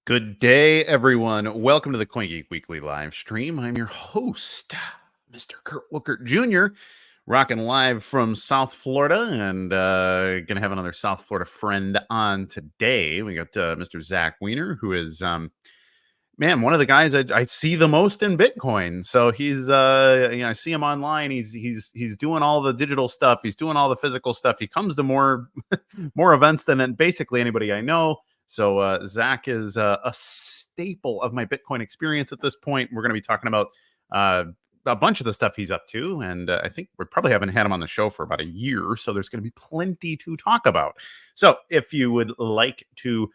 Good day, everyone. Welcome to the CoinGeek Weekly Livestream. I'm your host, Mr. Kurt Wuckert Jr., rocking live from South Florida, and going to have another South Florida friend on today. We got Mr. Zack Weiner, who is, man, one of the guys I see the most in Bitcoin. So he's, I see him online. He's doing all the digital stuff. He's doing all the physical stuff. He comes to more events than basically anybody I know. So Zack is a staple of my Bitcoin experience at this point. We're going to be talking about a bunch of the stuff he's up to, and I think we probably haven't had him on the show for about a year, so there's going to be plenty to talk about. So if you would like to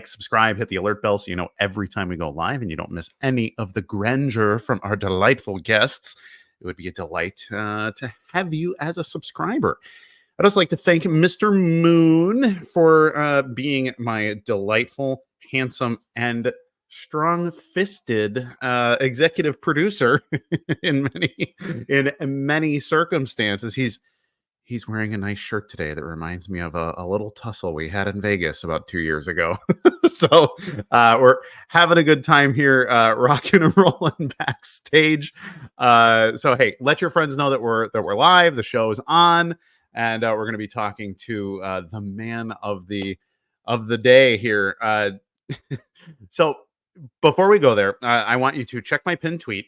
subscribe, hit the alert bell so you know every time we go live and you don't miss any of the grandeur from our delightful guests, it would be a delight to have you as a subscriber. I'd also like to thank Mr. Moon for being my delightful, handsome, and strong-fisted executive producer in many circumstances. He's wearing a nice shirt today that reminds me of a little tussle we had in Vegas about 2 years ago. So we're having a good time here, rocking and rolling backstage. So hey, let your friends know that we're live. The show is on. And we're going to be talking to the man of the day here. So before we go there, I want you to check my pinned tweet.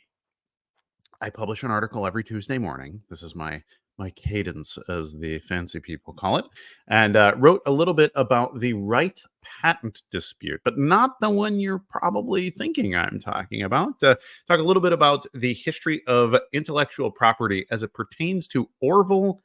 I publish an article every Tuesday morning. This is my cadence, as the fancy people call it. And wrote a little bit about the right patent dispute, but not the one you're probably thinking I'm talking about. Talk a little bit about the history of intellectual property as it pertains to Orville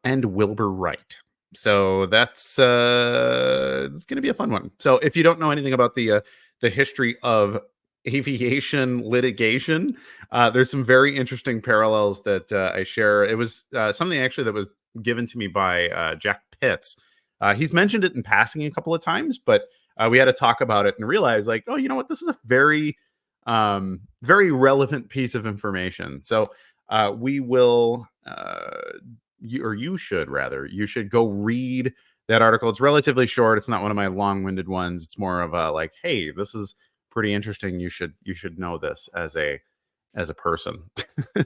and Wilbur Wright. So that's it's going to be a fun one. So if you don't know anything about the history of aviation litigation, there's some very interesting parallels that I share. It was something actually that was given to me by Jack Pitts. He's mentioned it in passing a couple of times, but we had to talk about it and realize, like, oh, you know what? This is a very, very relevant piece of information. So we will... you should go read that article. It's relatively short. It's not one of my long-winded ones. It's more of a like, hey, this is pretty interesting. You should know this as a person.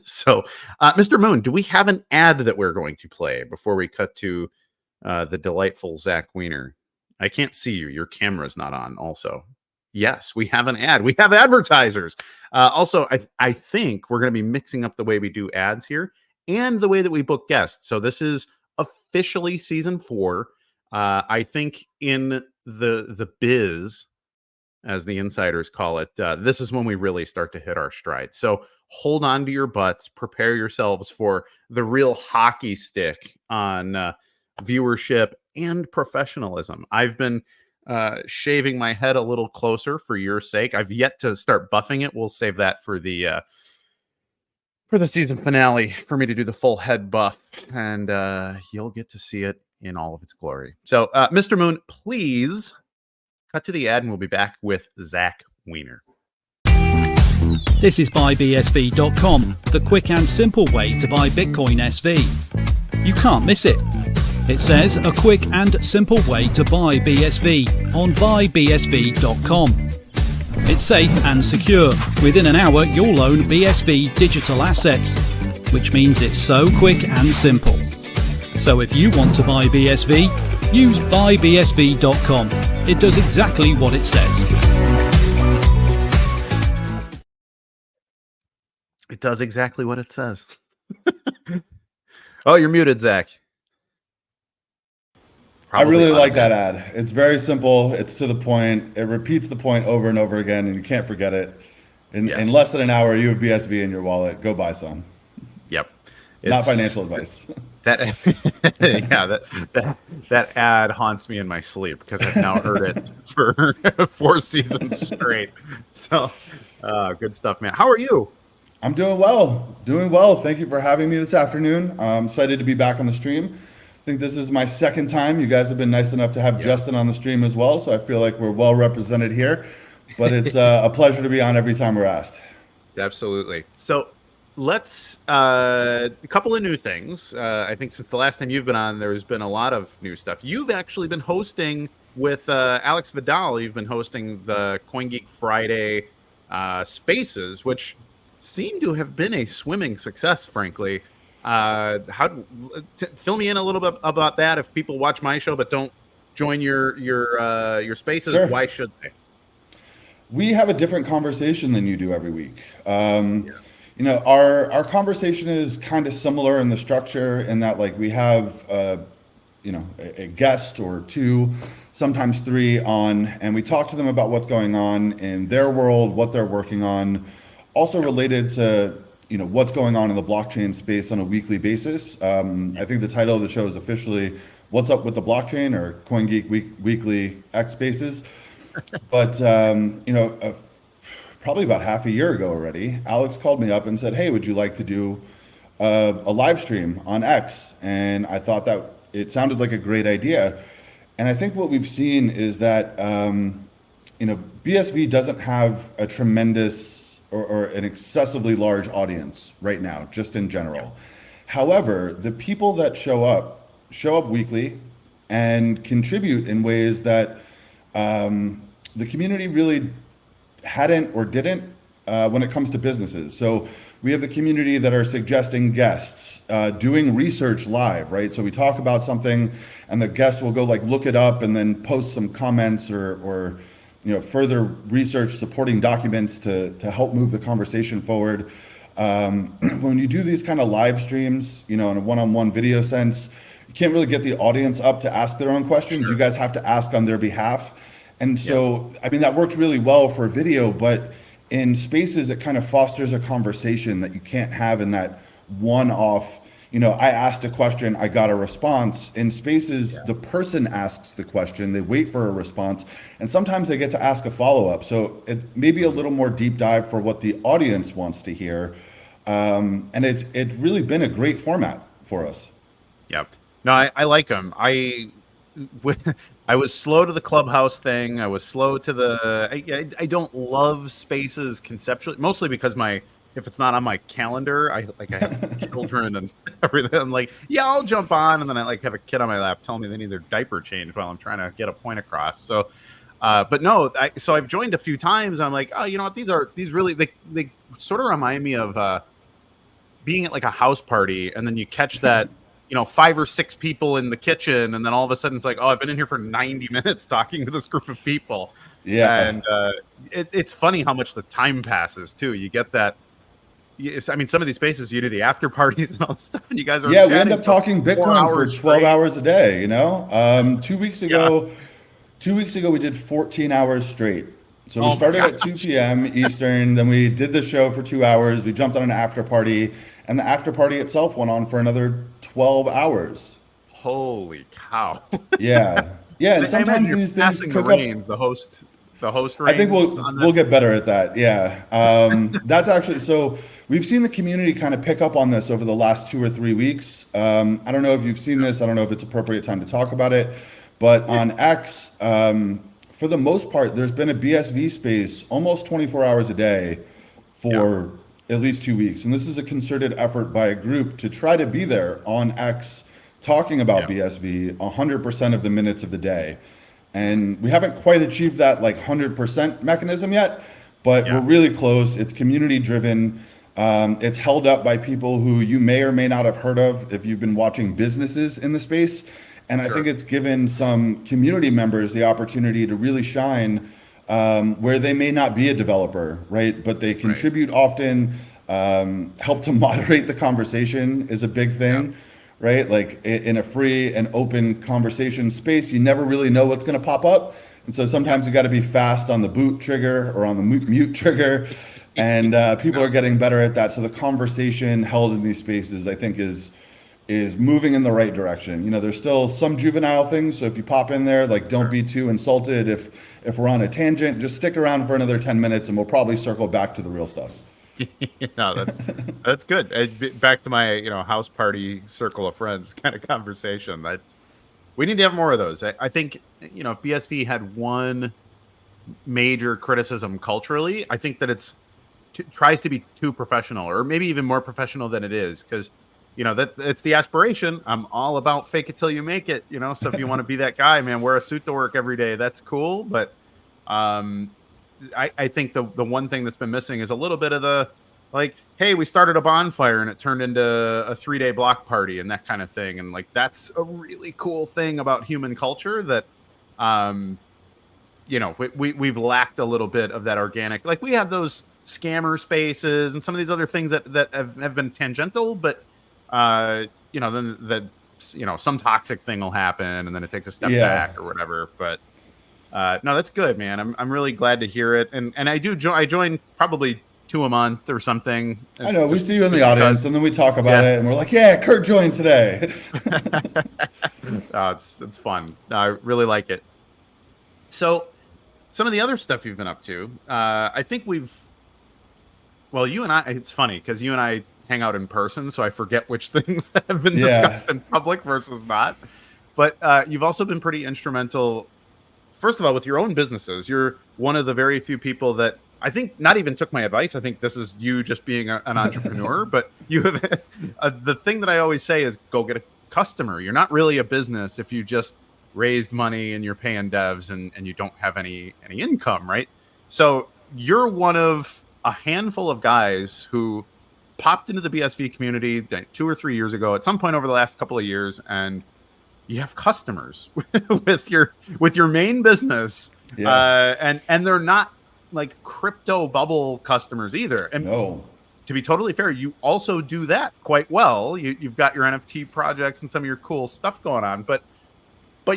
So, Mr. Moon, do we have an ad that we're going to play before we cut to the delightful Zack Weiner? I can't see you. Your camera's not on. Also, yes, we have an ad. We have advertisers. Also, I think we're going to be mixing up the way we do ads here and the way that we book guests. So this is officially season 4. I think in the biz, as the insiders call it, this is when we really start to hit our stride. So hold on to your butts, prepare yourselves for the real hockey stick on viewership and professionalism. I've been shaving my head a little closer for your sake. I've yet to start buffing it. We'll save that for the season finale, for me to do the full head buff, and you'll get to see it in all of its glory. So, Mr. Moon, please cut to the ad, and we'll be back with Zack Weiner. This is buybsv.com, the quick and simple way to buy Bitcoin SV. You can't miss it. It says a quick and simple way to buy BSV on buybsv.com. It's safe and secure. Within an hour, you'll own BSV digital assets, which means it's so quick and simple. So if you want to buy BSV, use buybsv.com. It does exactly what it says. It does exactly what it says. Oh, you're muted, Zack. I really like that ad. It's very simple. It's to the point. It repeats the point over and over again, and you can't forget it. In less than an hour, you have BSV in your wallet. Go buy some. Yep. Not financial advice. That that ad haunts me in my sleep because I've now heard it for 4 seasons straight. So good stuff, man. How are you? I'm doing well. Thank you for having me this afternoon. I'm excited to be back on the stream. I think this is my second time. You guys have been nice enough to have Justin on the stream as well, so I feel like we're well represented here. But it's a pleasure to be on every time we're asked. Absolutely. So let's a couple of new things. I think since the last time you've been on, there's been a lot of new stuff. You've actually been hosting with Alex Vidal, you've been hosting the CoinGeek Friday spaces, which seem to have been a swimming success, frankly. Fill me in a little bit about that. If people watch my show but don't join your spaces, Sure. why should they? We have a different conversation than you do every week. You know, our conversation is kind of similar in the structure in that like we have you know, a guest or two, sometimes three on, and we talk to them about what's going on in their world, what they're working on, also related to, you know, what's going on in the blockchain space on a weekly basis. I think the title of the show is officially "What's Up with the Blockchain" or CoinGeek Weekly X Spaces. But you know, probably about half a year ago already, Alex called me up and said, "Hey, would you like to do a live stream on X?" And I thought that it sounded like a great idea. And I think what we've seen is that you know, BSV doesn't have a tremendous or an excessively large audience right now, just in general. However, the people that show up weekly and contribute in ways that the community really hadn't or didn't when it comes to businesses. So we have the community that are suggesting guests, doing research live, right? So we talk about something and the guest will go like look it up and then post some comments or you know, further research supporting documents to help move the conversation forward. When you do these kind of live streams, you know, in a one-on-one video sense, you can't really get the audience up to ask their own questions. Sure. You guys have to ask on their behalf. And so, I mean, that worked really well for video, but in spaces, it kind of fosters a conversation that you can't have in that one-off, you know, I asked a question, I got a response. In spaces, the person asks the question, they wait for a response, and sometimes they get to ask a follow-up. So it may be a little more deep dive for what the audience wants to hear. And it's really been a great format for us. Yep. No, I like them. I was slow to the Clubhouse thing. I was slow to the. I don't love spaces conceptually, mostly because if it's not on my calendar, I have children and everything. I'm like, yeah, I'll jump on, and then I like have a kid on my lap telling me they need their diaper changed while I'm trying to get a point across. So, but no, so I've joined a few times. I'm like, oh, you know what? These really they sort of remind me of being at like a house party, and then you catch that. You know, 5 or 6 people in the kitchen, and then all of a sudden it's like, oh, I've been in here for 90 minutes talking to this group of people. Yeah, and it's funny how much the time passes too. You get that. I mean, some of these spaces you do the after parties and all this stuff, and you guys are we end up talking Bitcoin for 12 hours a day. You know, 2 weeks ago, we did 14 hours straight. So we started at 2 p.m. Eastern, then we did the show for 2 hours. We jumped on an after party. And the after party itself went on for another 12 hours. Holy cow! Yeah. And sometimes these things cook up. The host reigns. I think we'll get better at that. Yeah. That's actually so. We've seen the community kind of pick up on this over the last 2 or 3 weeks. I don't know if you've seen this. I don't know if it's appropriate time to talk about it. But on X, for the most part, there's been a BSV space almost 24 hours a day for at least 2 weeks. And this is a concerted effort by a group to try to be there on X talking about BSV 100% of the minutes of the day. And we haven't quite achieved that like 100% mechanism yet, but we're really close. It's community driven. It's held up by people who you may or may not have heard of if you've been watching businesses in the space. And I think it's given some community members the opportunity to really shine where they may not be a developer, right? But they contribute often, help to moderate the conversation is a big thing, right? Like in a free and open conversation space, you never really know what's going to pop up. And so sometimes you got to be fast on the boot trigger or on the mute trigger. And people are getting better at that. So the conversation held in these spaces, I think, is moving in the right direction. You know, there's still some juvenile things. So if you pop in there, like, don't be too insulted. If we're on a tangent, just stick around for another 10 minutes and we'll probably circle back to the real stuff. No, that's good. Back to my, house party circle of friends kind of conversation. We need to have more of those. I think, if BSV had one major criticism culturally, I think that tries to be too professional, or maybe even more professional than it is, because that it's the aspiration. I'm all about fake it till you make it, so if you want to be that guy, man, wear a suit to work every day. That's cool. But I think the one thing that's been missing is a little bit of the, like, hey, we started a bonfire and it turned into a 3-day block party and that kind of thing. And like, that's a really cool thing about human culture that, we've lacked a little bit of that organic, like we have those scammer spaces and some of these other things that have been tangential, but then some toxic thing will happen and then it takes a step back or whatever. But no, that's good, man. I'm really glad to hear it. And I join probably 2 a month or something. I know, we see you in the audience and then we talk about it and we're like, yeah, Kurt joined today. It's fun. I really like it. So some of the other stuff you've been up to, I think you and I, it's funny because you and I hang out in person, so I forget which things have been discussed in public versus not. But you've also been pretty instrumental, first of all, with your own businesses. You're one of the very few people that I think not even took my advice. I think this is you just being an entrepreneur. But you have the thing that I always say is go get a customer. You're not really a business if you just raised money and you're paying devs and you don't have any income, right? So you're one of a handful of guys who popped into the BSV community 2 or 3 years ago at some point over the last couple of years, and you have customers with your main business. And they're not like crypto bubble customers either. And no, to be totally fair, you also do that quite well. You've got your NFT projects and some of your cool stuff going on, but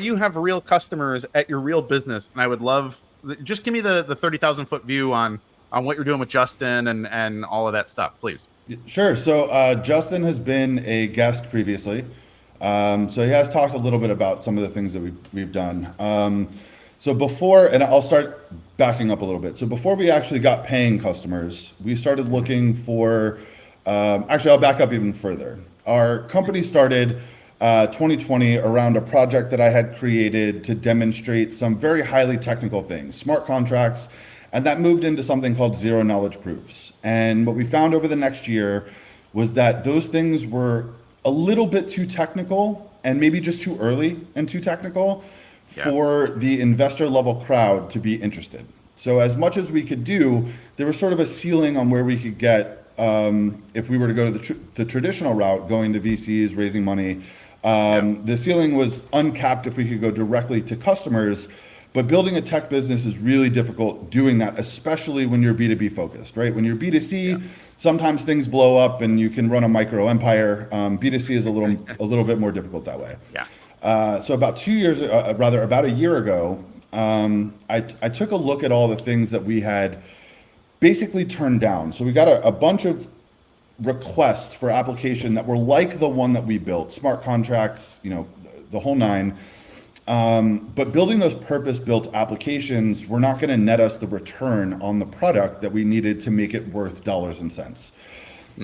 you have real customers at your real business. And I would love, just give me the 30,000 foot view on what you're doing with Justin and all of that stuff, please. Sure. So Justin has been a guest previously. So he has talked a little bit about some of the things that we've done. So before, and I'll start backing up a little bit. So before we actually got paying customers, we started looking for, actually, I'll back up even further. Our company started 2020 around a project that I had created to demonstrate some very highly technical things, smart contracts, and that moved into something called zero knowledge proofs. And what we found over the next year was that those things were a little bit too technical and maybe just too early and too technical for the investor level crowd to be interested. So as much as we could do, there was sort of a ceiling on where we could get if we were to go to the traditional route, going to VCs, raising money. The ceiling was uncapped if we could go directly to customers. But building a tech business is really difficult doing that, especially when you're B2B focused, right? When you're B2C, sometimes things blow up and you can run a micro empire. B2C is a little bit more difficult that way. So about 2 years, about a year ago, I took a look at all the things that we had basically turned down. So we got a bunch of requests for application that were like the one that we built, smart contracts, the whole nine. But building those purpose-built applications were not going to net us the return on the product that we needed to make it worth dollars and cents.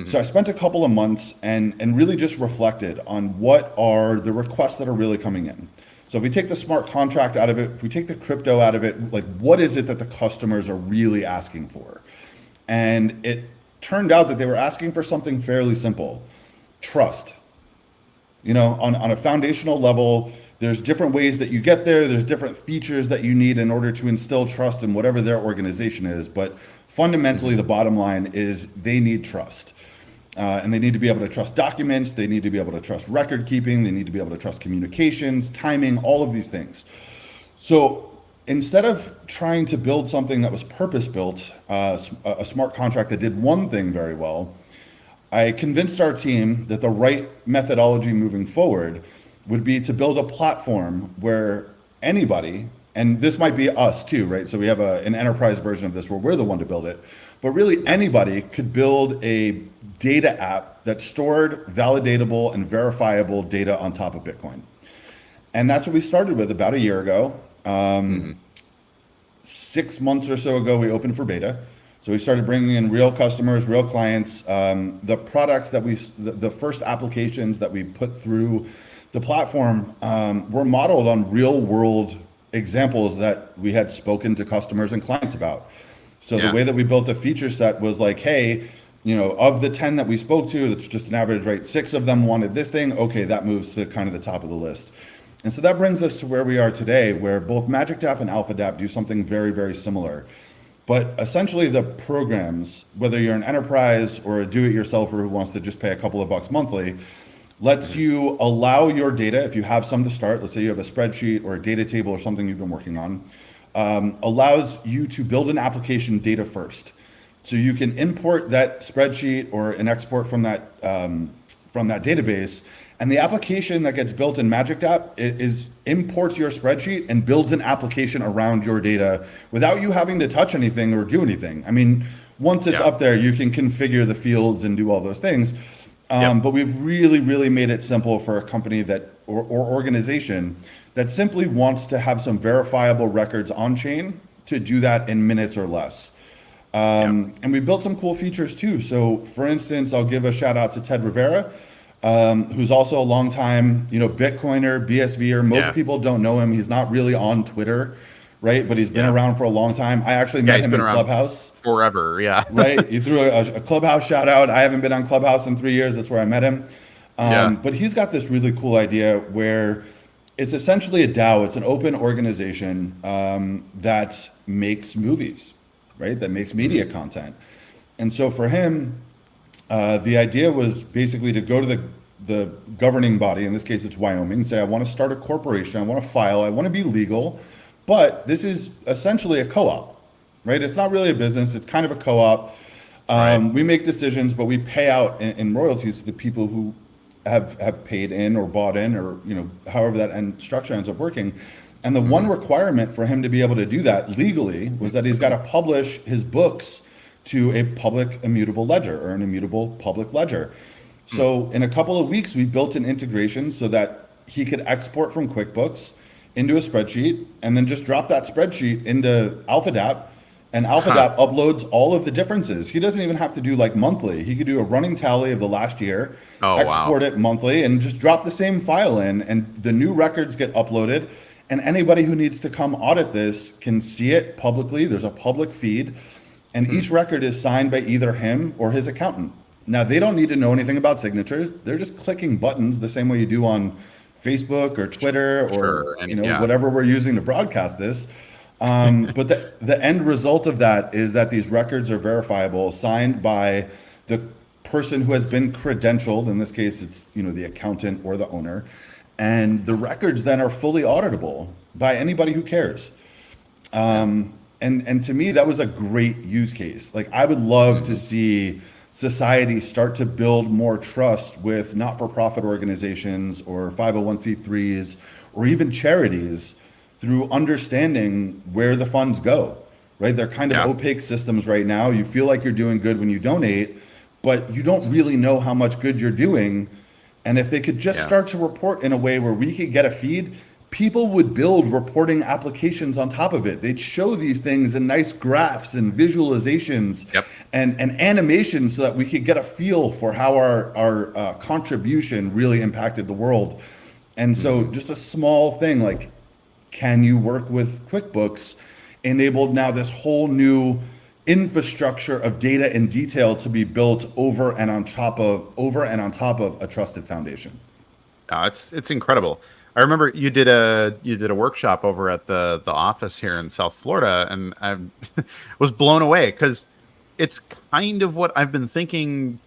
So I spent a couple of months and really just reflected on what are the requests that are really coming in. So if we take the smart contract out of it, if we take the crypto out of it, like what is it that the customers are really asking for? And it turned out that they were asking for something fairly simple: trust. On a foundational level, there's different ways that you get there. There's different features that you need in order to instill trust in whatever their organization is. But fundamentally, the bottom line is they need trust. And they need to be able to trust documents. They need to be able to trust record keeping. They need to be able to trust communications, timing, all of these things. So instead of trying to build something that was purpose-built, a smart contract that did one thing very well, I convinced our team that the right methodology moving forward would be to build a platform where anybody, and this might be us too, right? So we have an enterprise version of this where we're the one to build it, but really anybody could build a data app that stored validatable and verifiable data on top of Bitcoin. And that's what we started with about a year ago. 6 months or so ago, we opened for beta. So we started bringing in real customers, real clients. The products that the first applications that we put through the platform were modeled on real world examples that we had spoken to customers and clients about. So the way that we built the feature set was like, hey, of the 10 that we spoke to, that's just an average, right? 6 of them wanted this thing. Okay, that moves to kind of the top of the list. And so that brings us to where we are today, where both MagicDapp and AlphaDapp do something very, very similar. But essentially the programs, whether you're an enterprise or a do-it-yourselfer who wants to just pay a couple of bucks monthly, lets you allow your data, if you have some to start, let's say you have a spreadsheet or a data table or something you've been working on, allows you to build an application data first. So you can import that spreadsheet or an export from that database, and the application that gets built in MagicDapp imports your spreadsheet and builds an application around your data without you having to touch anything or do anything. I mean, once it's up there, you can configure the fields and do all those things. But we've really, really made it simple for a company that or organization that simply wants to have some verifiable records on chain to do that in minutes or less. And we built some cool features too. So for instance, I'll give a shout out to Ted Rivera, who's also a longtime, Bitcoiner, BSVer. Most people don't know him. He's not really on Twitter, right? But he's been around for a long time. I actually met him in Clubhouse. Forever, right? You threw a Clubhouse shout out. I haven't been on Clubhouse in 3 years. That's where I met him. But he's got this really cool idea where it's essentially a DAO. It's an open organization that makes movies, right? That makes media content. And so for him, the idea was basically to go to the governing body, in this case it's Wyoming, and say, I want to start a corporation, I want to file, I want to be legal, but this is essentially a co-op, right? It's not really a business, it's kind of a co-op. We make decisions, but we pay out in royalties to the people who have paid in or bought in, or however that end structure ends up working. And the one requirement for him to be able to do that legally was that he's got to publish his books to a public immutable ledger or an immutable public ledger. So in a couple of weeks, we built an integration so that he could export from QuickBooks into a spreadsheet and then just drop that spreadsheet into AlphaDapp, and AlphaDapp uploads all of the differences. He doesn't even have to do like monthly. He could do a running tally of the last year, export it monthly, and just drop the same file in, and the new records get uploaded. And anybody who needs to come audit this can see it publicly. There's a public feed, and each record is signed by either him or his accountant. Now, they don't need to know anything about signatures. They're just clicking buttons the same way you do on Facebook or Twitter or whatever we're using to broadcast this. But the end result of that is that these records are verifiable, signed by the person who has been credentialed. In this case, it's the accountant or the owner. And the records then are fully auditable by anybody who cares. And to me, that was a great use case. Like, I would love to see society start to build more trust with not-for-profit organizations or 501c3s or even charities through understanding where the funds go, right? They're kind of opaque systems right now. You feel like you're doing good when you donate, but you don't really know how much good you're doing. And if they could just start to report in a way where we could get a feed, people would build reporting applications on top of it. They'd show these things in nice graphs and visualizations and animations so that we could get a feel for how our contribution really impacted the world. And so just a small thing like, can you work with QuickBooks enabled now this whole new infrastructure of data and detail to be built over and on top of a trusted foundation. It's incredible. I remember you did a workshop over at the office here in South Florida, and I was blown away because it's kind of what I've been thinking,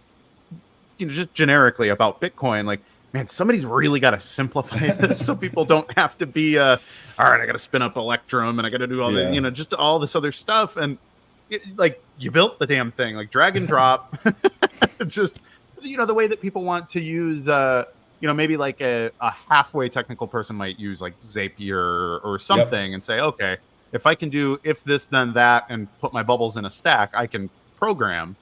just generically about Bitcoin. Like, man, somebody's really got to simplify this so people don't have to be, all right, I got to spin up Electrum and I got to do all the, just all this other stuff. And like, you built the damn thing, like drag and drop, just, the way that people want to use, maybe like a halfway technical person might use like Zapier or something and say, okay, if I can do if this, then that, and put my bubbles in a stack, I can program.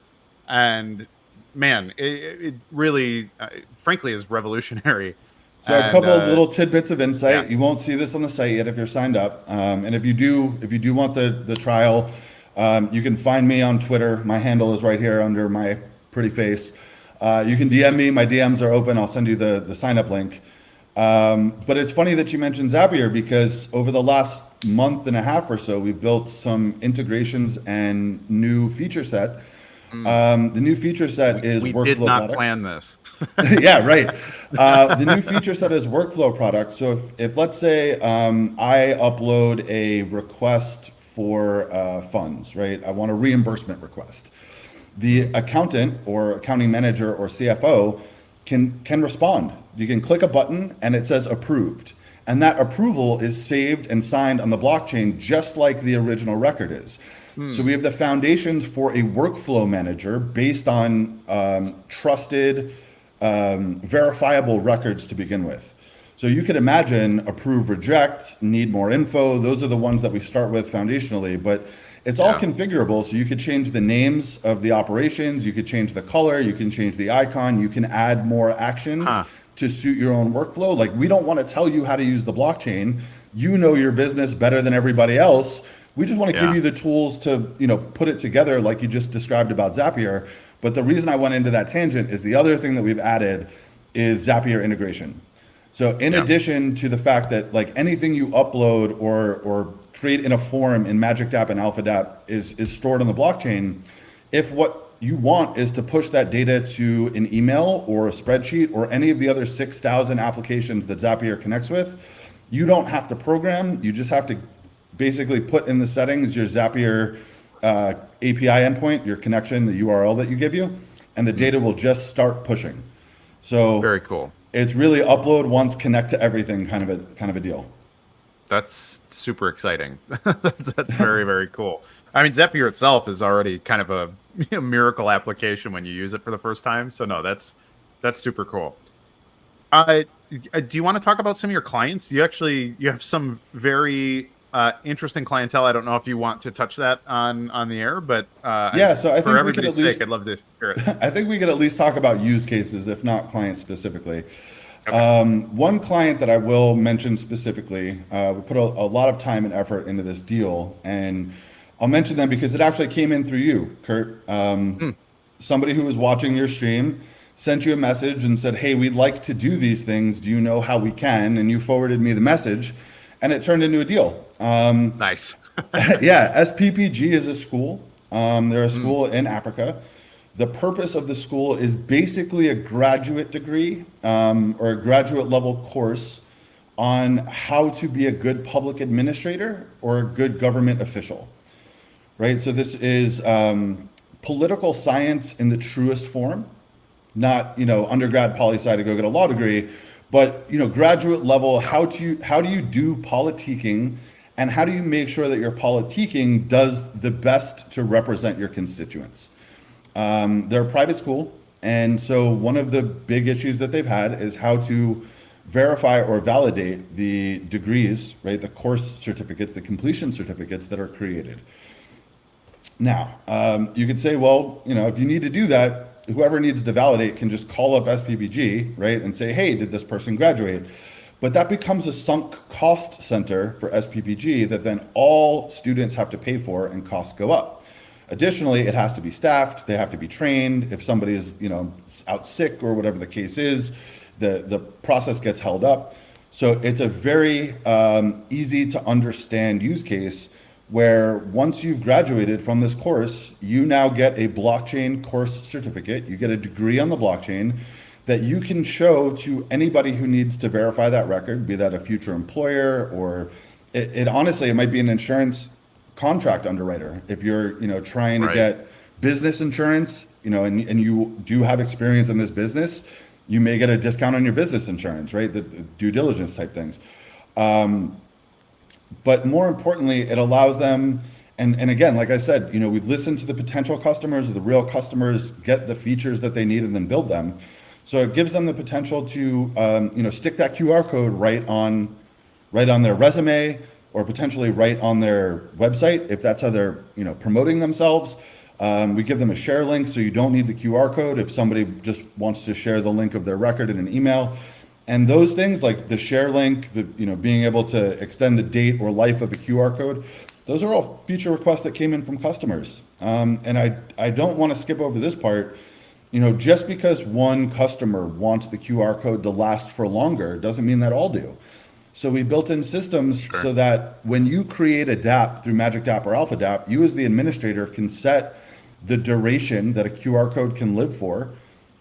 And man, it really, frankly, is revolutionary. So a couple of little tidbits of insight. You won't see this on the site yet if you're signed up. And if you do want the trial, you can find me on Twitter. My handle is right here under my pretty face. You can DM me. My DMs are open. I'll send you the sign up link. But it's funny that you mentioned Zapier, because over the last month and a half or so, we've built some integrations and new feature set The new feature set is we workflow did not product. plan this. Yeah, right. The new feature set is workflow product. So if let's say I upload a request for funds, right? I want a reimbursement request. The accountant or accounting manager or CFO can respond. You can click a button and it says approved. And that approval is saved and signed on the blockchain just like the original record is. So we have the foundations for a workflow manager based on trusted, verifiable records to begin with. So you could imagine approve, reject, need more info. Those are the ones that we start with foundationally, but it's all configurable. So you could change the names of the operations. You could change the color. You can change the icon. You can add more actions to suit your own workflow. Like, we don't want to tell you how to use the blockchain. You know your business better than everybody else. We just want to give you the tools to, put it together like you just described about Zapier. But the reason I went into that tangent is the other thing that we've added is Zapier integration. So in addition to the fact that like anything you upload or create in a form in MagicDapp and AlphaDapp is stored on the blockchain, if what you want is to push that data to an email or a spreadsheet or any of the other 6,000 applications that Zapier connects with, you don't have to program. You just have to basically put in the settings your Zapier API endpoint, your connection, the URL that you give you, and the data will just start pushing. So very cool. It's really upload once, connect to everything kind of a deal. That's super exciting. That's very, very cool. I mean, Zapier itself is already kind of a miracle application when you use it for the first time. So no, that's super cool. Do you want to talk about some of your clients? You have some very interesting clientele. I don't know if you want to touch that on the air, but so I for think everybody's sake, I'd love to hear it. I think we could at least talk about use cases, if not clients specifically. Okay. One client that I will mention specifically, we put a lot of time and effort into this deal, and I'll mention them because it actually came in through you, Kurt. Somebody who was watching your stream sent you a message and said, hey, we'd like to do these things. Do you know how we can? And you forwarded me the message, and it turned into a deal. Nice. SPPG is a school. They're a school in Africa. The purpose of the school is basically a graduate degree or a graduate level course on how to be a good public administrator or a good government official, right? So this is political science in the truest form, not, undergrad poli-sci to go get a law degree, but, graduate level, how do you do politicking, and how do you make sure that your politicking does the best to represent your constituents? They're a private school, and so one of the big issues that they've had is how to verify or validate the degrees, right? The course certificates, the completion certificates that are created. Now, you could say, well, if you need to do that, whoever needs to validate can just call up SPPG, right, and say, hey, did this person graduate? But that becomes a sunk cost center for SPPG that then all students have to pay for, and costs go up. Additionally, it has to be staffed. They have to be trained. If somebody is, out sick or whatever the case is, the process gets held up. So it's a very easy to understand use case where once you've graduated from this course, you now get a blockchain course certificate. You get a degree on the blockchain that you can show to anybody who needs to verify that record, be that a future employer or it honestly, it might be an insurance contract underwriter. If you're, trying to get business insurance, and you do have experience in this business, you may get a discount on your business insurance, right? The due diligence type things. But more importantly, it allows them, and again, like I said, we listen to the potential customers or the real customers, get the features that they need and then build them. So it gives them the potential to, stick that QR code right on their resume, or potentially right on their website if that's how they're promoting themselves. We give them a share link, so you don't need the QR code if somebody just wants to share the link of their record in an email. And those things like the share link, being able to extend the date or life of a QR code, those are all feature requests that came in from customers. And I don't want to skip over this part. Just because one customer wants the QR code to last for longer doesn't mean that all do. So we built in systems so that when you create a DApp through MagicDapp or AlphaDapp, you as the administrator can set the duration that a QR code can live for,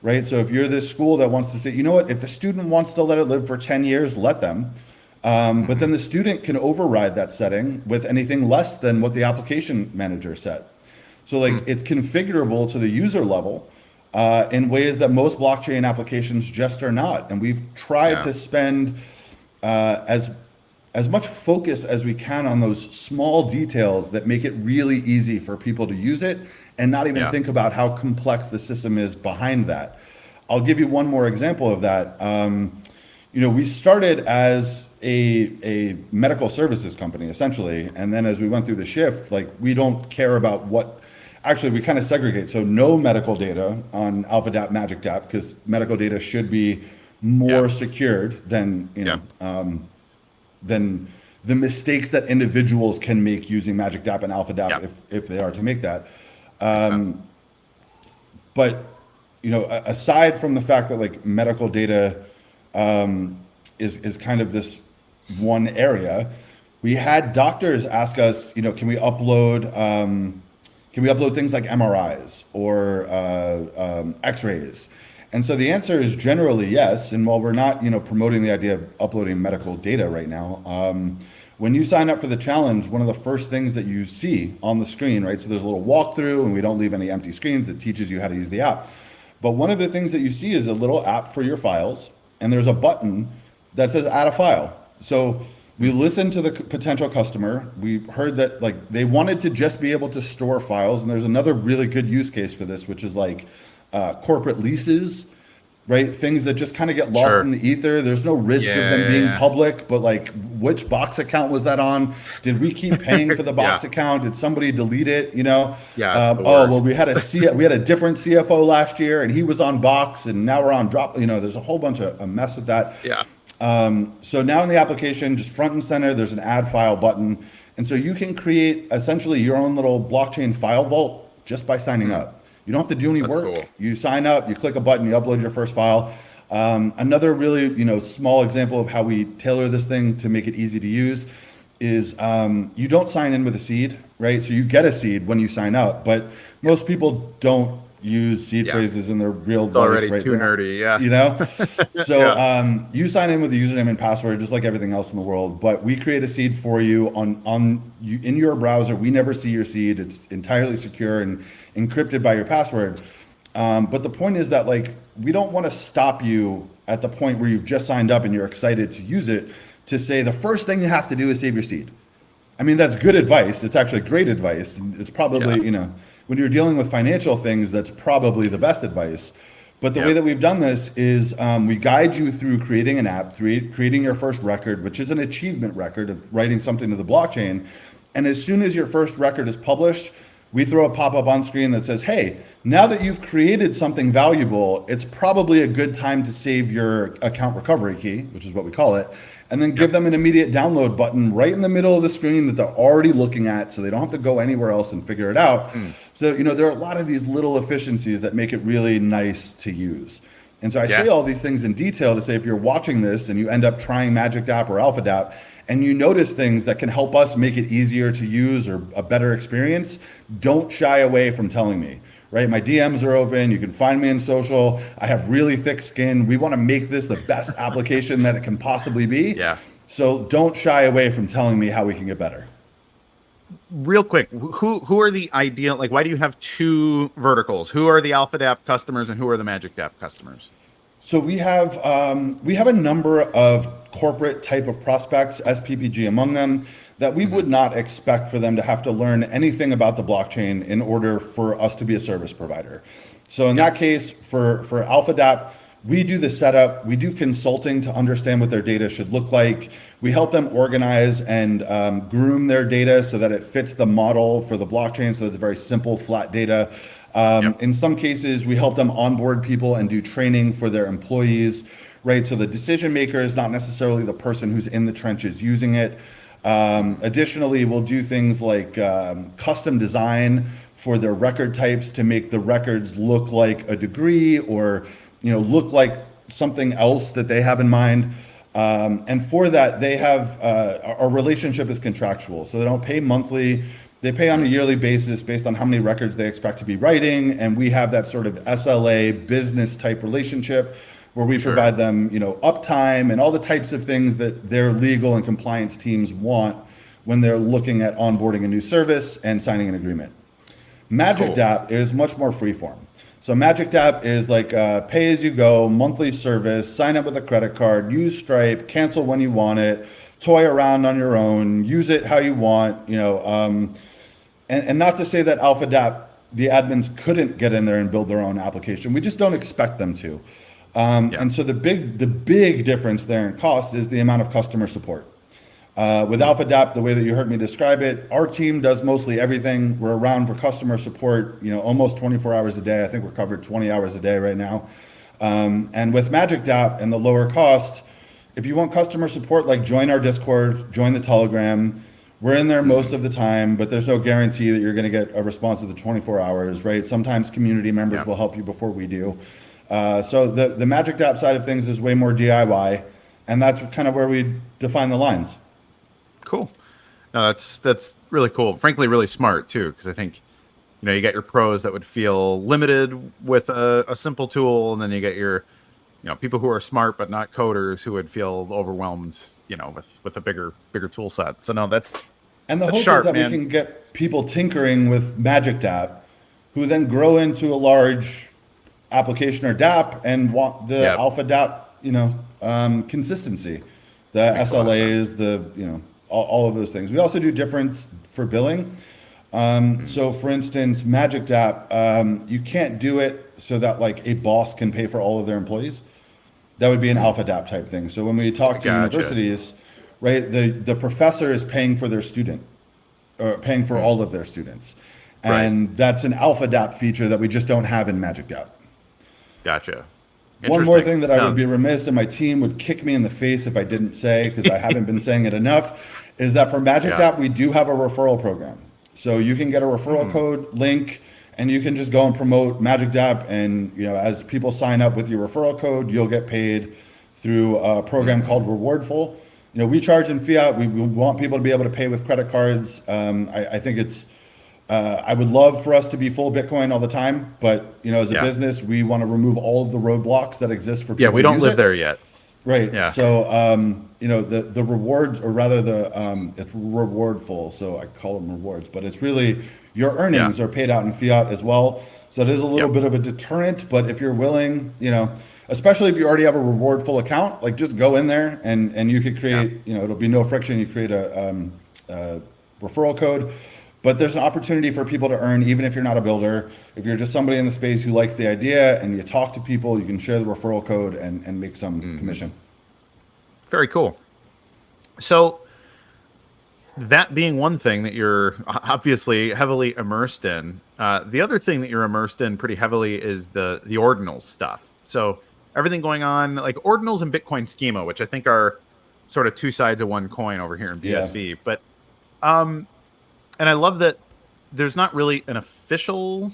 right? So if you're this school that wants to say, you know what, if the student wants to let it live for 10 years, let them. But then the student can override that setting with anything less than what the application manager set. So like it's configurable to the user level in ways that most blockchain applications just are not. And we've tried to spend as much focus as we can on those small details that make it really easy for people to use it and not even think about how complex the system is behind that. I'll give you one more example of that. We started as a medical services company essentially, and then as we went through the shift, like we don't care about what. Actually, we kind of segregate. So no medical data on AlphaDapp, MagicDapp, because medical data should be more secured than than the mistakes that individuals can make using MagicDapp and AlphaDapp if they are to make that. But aside from the fact that like medical data is kind of this one area, we had doctors ask us, can we upload things like MRIs or X-rays? And so the answer is generally yes. And while we're not, promoting the idea of uploading medical data right now, when you sign up for the challenge, one of the first things that you see on the screen, right? So there's a little walkthrough, and we don't leave any empty screens. That teaches you how to use the app. But one of the things that you see is a little app for your files, and there's a button that says add a file. So we listened to the potential customer. We heard that like they wanted to just be able to store files. And there's another really good use case for this, which is like corporate leases, right? Things that just kind of get lost in the ether. There's no risk of them being public, but like which Box account was that on? Did we keep paying for the Box account? Did somebody delete it? Well, we had a different CFO last year and he was on Box and now we're on Drop. There's a whole bunch of a mess with that. So now in the application, just front and center, there's an add file button. And so you can create essentially your own little blockchain file vault just by signing up. You don't have to do any work. Cool. You sign up, you click a button, you upload your first file. Another really, small example of how we tailor this thing to make it easy to use is you don't sign in with a seed, right? So you get a seed when you sign up, but most people don't use seed phrases in their real life. It's already too nerdy, So you sign in with the username and password, just like everything else in the world. But we create a seed for you in your browser. We never see your seed. It's entirely secure and encrypted by your password. But the point is that like we don't want to stop you at the point where you've just signed up and you're excited to use it to say the first thing you have to do is save your seed. I mean, that's good advice. It's actually great advice. It's probably when you're dealing with financial things, that's probably the best advice. But the way that we've done this is we guide you through creating an app, creating your first record, which is an achievement record of writing something to the blockchain. And as soon as your first record is published, we throw a pop-up on screen that says, hey, now that you've created something valuable, it's probably a good time to save your account recovery key, which is what we call it, and then give them an immediate download button right in the middle of the screen that they're already looking at so they don't have to go anywhere else and figure it out. So, there are a lot of these little efficiencies that make it really nice to use. And so I say all these things in detail to say if you're watching this and you end up trying MagicDapp or AlphaDapp and you notice things that can help us make it easier to use or a better experience, don't shy away from telling me, right? My DMs are open. You can find me in social. I have really thick skin. We want to make this the best application that it can possibly be. So don't shy away from telling me how we can get better. Real quick, who are the ideal, like why do you have two verticals? Who are the AlphaDapp customers and who are the MagicDapp customers? So we have a number of corporate type of prospects, SPPG among them, that we would not expect for them to have to learn anything about the blockchain in order for us to be a service provider. So in that case, for AlphaDapp, we do the setup, we do consulting to understand what their data should look like. We help them organize and groom their data so that it fits the model for the blockchain, so it's very simple, flat data. In some cases, we help them onboard people and do training for their employees, right? So the decision maker is not necessarily the person who's in the trenches using it. Additionally, we'll do things like custom design for their record types to make the records look like a degree or look like something else that they have in mind. And for that, they have our relationship is contractual, so they don't pay monthly. They pay on a yearly basis based on how many records they expect to be writing. And we have that sort of SLA business type relationship where we provide them, uptime and all the types of things that their legal and compliance teams want when they're looking at onboarding a new service and signing an agreement. MagicDapp is much more freeform. So MagicDapp is like a pay-as-you-go monthly service, sign up with a credit card, use Stripe, cancel when you want it, toy around on your own, use it how you want, and not to say that AlphaDapp, the admins couldn't get in there and build their own application. We just don't expect them to. And so the big difference there in cost is the amount of customer support. With AlphaDapp, the way that you heard me describe it, our team does mostly everything. We're around for customer support, almost 24 hours a day. I think we're covered 20 hours a day right now. And with MagicDapp and the lower cost, if you want customer support, like join our Discord, join the Telegram. We're in there most of the time, but there's no guarantee that you're going to get a response within 24 hours, right? Sometimes community members will help you before we do. So the MagicDapp side of things is way more DIY, and that's kind of where we define the lines. Cool. No, that's really cool. Frankly, really smart too, because I think you get your pros that would feel limited with a simple tool, and then you get your people who are smart but not coders who would feel overwhelmed with a bigger tool set. So no, that's hope sharp, is that man. we can get people tinkering with MagicDapp, who then grow into a large application or DApp and want the AlphaDapp consistency, the SLAs, all of those things. We also do difference for billing. So for instance, MagicDapp, you can't do it so that like a boss can pay for all of their employees. That would be an AlphaDapp type thing. So when we talk to universities, right, the professor is paying for their student, or paying for all of their students. And that's an AlphaDapp feature that we just don't have in MagicDapp. Gotcha. One more thing that I would be remiss, and my team would kick me in the face if I didn't say, because I haven't been saying it enough, is that for MagicDapp, we do have a referral program. So you can get a referral code link, and you can just go and promote MagicDapp. And as people sign up with your referral code, you'll get paid through a program called Rewardful. We charge in fiat. We want people to be able to pay with credit cards. I think it's. I would love for us to be full Bitcoin all the time, but as a business, we want to remove all of the roadblocks that exist for people. Yeah, we don't live there yet. Right. Yeah. So the rewards, or rather it's rewardful. So I call them rewards, but it's really your earnings are paid out in fiat as well. So it is a little bit of a deterrent, but if you're willing, especially if you already have a rewardful account, like just go in there and you could create, it'll be no friction. You create a referral code. But there's an opportunity for people to earn, even if you're not a builder. If you're just somebody in the space who likes the idea and you talk to people, you can share the referral code and make some commission. Very cool. So that being one thing that you're obviously heavily immersed in, the other thing that you're immersed in pretty heavily is the ordinals stuff. So everything going on, like ordinals and Bitcoin schema, which I think are sort of two sides of one coin over here in BSV. But and I love that there's not really an official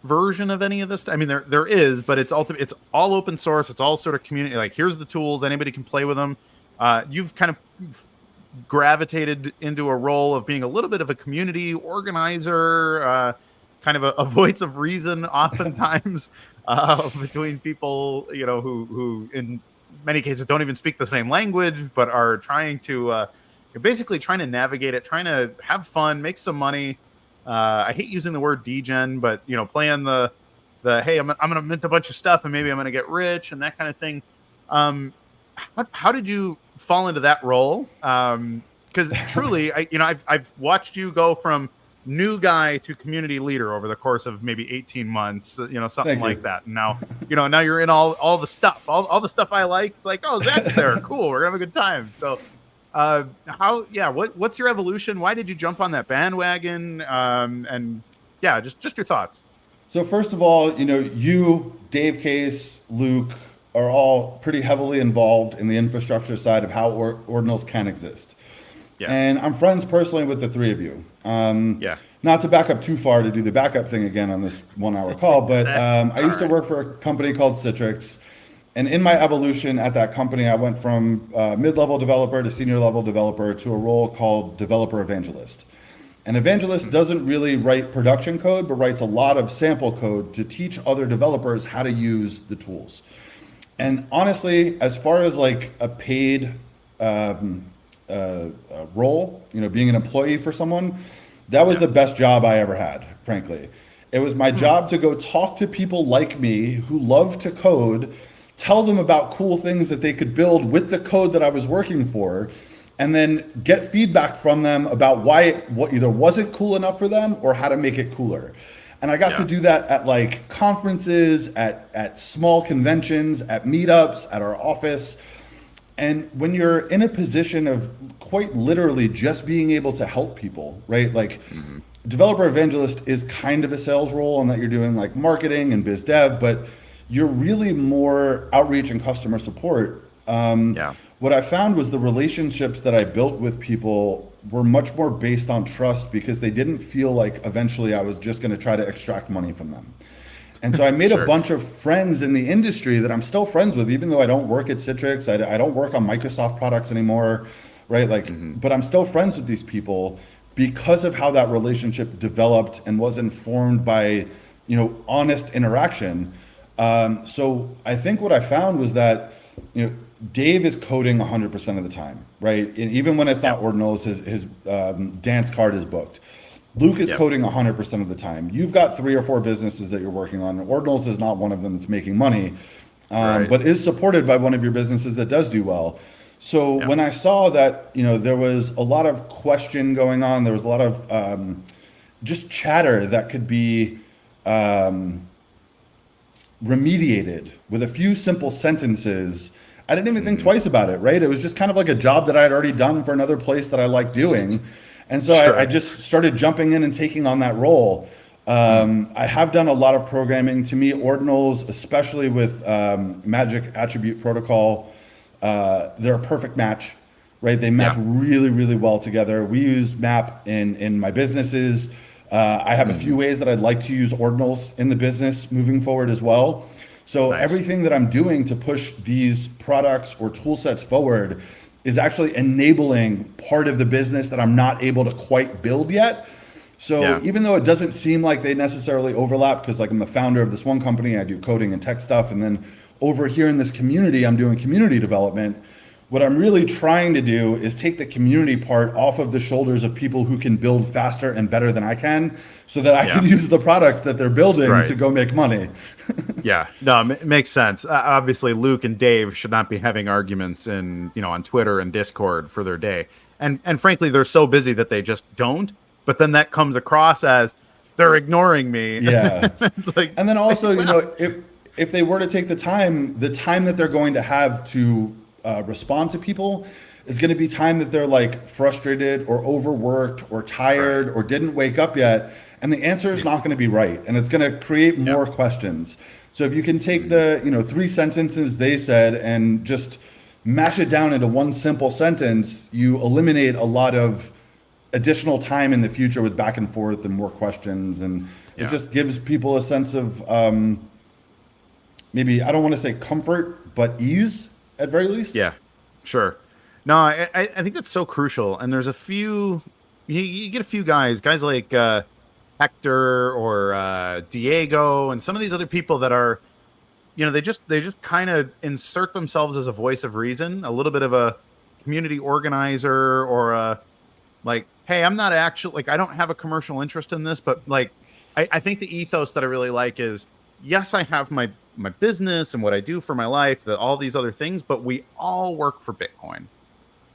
version of any of this. I mean, there is, but it's all open source. It's all sort of community. Like, here's the tools. Anybody can play with them. You've kind of gravitated into a role of being a little bit of a community organizer, kind of a voice of reason, oftentimes between people, who in many cases don't even speak the same language, but are trying to. You're basically trying to navigate it, trying to have fun, make some money. I hate using the word degen, but playing the hey, I'm gonna mint a bunch of stuff and maybe I'm gonna get rich and that kind of thing. How did you fall into that role? Because truly, I've watched you go from new guy to community leader over the course of maybe 18 months, something like that. And now, now you're in all the stuff, all the stuff I like. It's like, oh, Zach's there, cool, we're gonna have a good time. So. What's your evolution? Why did you jump on that bandwagon? And just your thoughts. So first of all, you, Dave Case, Luke are all pretty heavily involved in the infrastructure side of how ordinals can exist. Yeah. And I'm friends personally with the three of you. Not to back up too far to do the backup thing again on this 1 hour call, but I used to work for a company called Citrix. And in my evolution at that company, I went from mid-level developer to senior level developer to a role called developer evangelist. An evangelist doesn't really write production code, but writes a lot of sample code to teach other developers how to use the tools. And honestly, as far as like a paid role, being an employee for someone, that was the best job I ever had, frankly. It was my job to go talk to people like me who love to code, tell them about cool things that they could build with the code that I was working for, and then get feedback from them about why it either wasn't cool enough for them or how to make it cooler. And I got to do that at like conferences, at small conventions, at meetups, at our office. And when you're in a position of quite literally just being able to help people, right? Like developer evangelist is kind of a sales role, and that you're doing like marketing and biz dev, but you're really more outreach and customer support. What I found was the relationships that I built with people were much more based on trust, because they didn't feel like eventually I was just going to try to extract money from them. And so I made a bunch of friends in the industry that I'm still friends with, even though I don't work at Citrix. I don't work on Microsoft products anymore, right? Like, but I'm still friends with these people because of how that relationship developed and was informed by, honest interaction. So I think what I found was that, Dave is coding 100% of the time, right? And even when it's not Ordinals, his dance card is booked. Luke is coding 100% of the time. You've got 3 or 4 businesses that you're working on. Ordinals is not one of them that's making money, but is supported by one of your businesses that does do well. So when I saw that, there was a lot of question going on, there was a lot of just chatter that could be remediated with a few simple sentences, I didn't even think twice about it, right? It was just kind of like a job that I had already done for another place that I like doing. And so I just started jumping in and taking on that role. I have done a lot of programming. To me, Ordinals, especially with Magic Attribute Protocol, they're a perfect match, right? They match really, really well together. We use MAP in my businesses. I have a few ways that I'd like to use Ordinals in the business moving forward as well. So everything that I'm doing to push these products or tool sets forward is actually enabling part of the business that I'm not able to quite build yet. So even though it doesn't seem like they necessarily overlap, because like I'm the founder of this one company, I do coding and tech stuff, and then over here in this community, I'm doing community development. What I'm really trying to do is take the community part off of the shoulders of people who can build faster and better than I can, so that I can use the products that they're building to go make money. It makes sense. Obviously, Luke and Dave should not be having arguments on Twitter and Discord for their day. And frankly, they're so busy that they just don't. But then that comes across as they're ignoring me. It's like, and then also, if they were to take the time that they're going to have to respond to people is going to be time that they're like frustrated or overworked or tired or didn't wake up yet, and the answer is not going to be right, and it's going to create more questions. So if you can take the 3 sentences they said and just mash it down into one simple sentence, you eliminate a lot of additional time in the future with back and forth and more questions, and it just gives people a sense of maybe, I don't want to say comfort, but ease at very least. Yeah, sure. No, I think that's so crucial. And there's a few, you get a few guys like Hector or Diego and some of these other people that are, they just kind of insert themselves as a voice of reason, a little bit of a community organizer, or a like, hey, I'm not actually, like, I don't have a commercial interest in this, but like, I think the ethos that I really like is, yes, I have my business and what I do for my life, all these other things, but we all work for Bitcoin.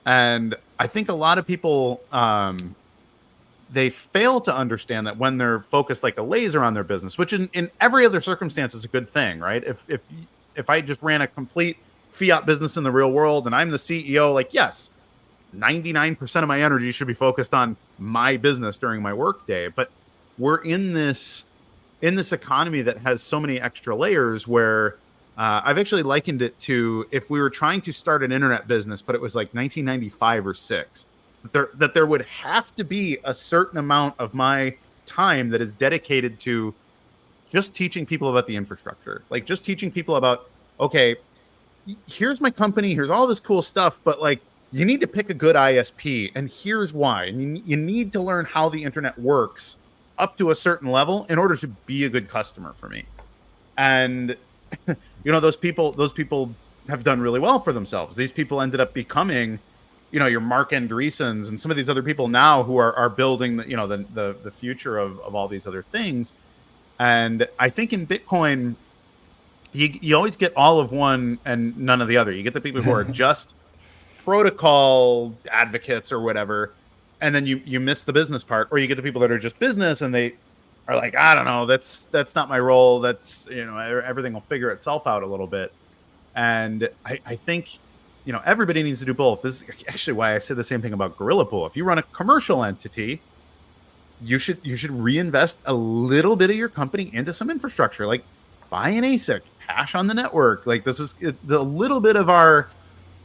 And I think a lot of people, they fail to understand that when they're focused like a laser on their business, which in every other circumstance is a good thing, right? If I just ran a complete fiat business in the real world and I'm the CEO, like, yes, 99% of my energy should be focused on my business during my work day. But we're in this economy that has so many extra layers where I've actually likened it to if we were trying to start an internet business, but it was like 1995 or 6, that there would have to be a certain amount of my time that is dedicated to just teaching people about the infrastructure, like just teaching people about, okay, here's my company, here's all this cool stuff, but like, you need to pick a good ISP, and here's why. And you need to learn how the internet works up to a certain level in order to be a good customer for me. And those people have done really well for themselves. These people ended up becoming, your Mark Andreessens and some of these other people now who are building the future of all these other things. And I think in Bitcoin, you always get all of one and none of the other. You get the people who are just protocol advocates or whatever, and then you miss the business part, or you get the people that are just business and they are like, I don't know, that's not my role. That's, everything will figure itself out a little bit. And I think, everybody needs to do both. This is actually why I said the same thing about Gorilla Pool. If you run a commercial entity, you should reinvest a little bit of your company into some infrastructure, like buy an ASIC, hash on the network. Like this is the little bit of our,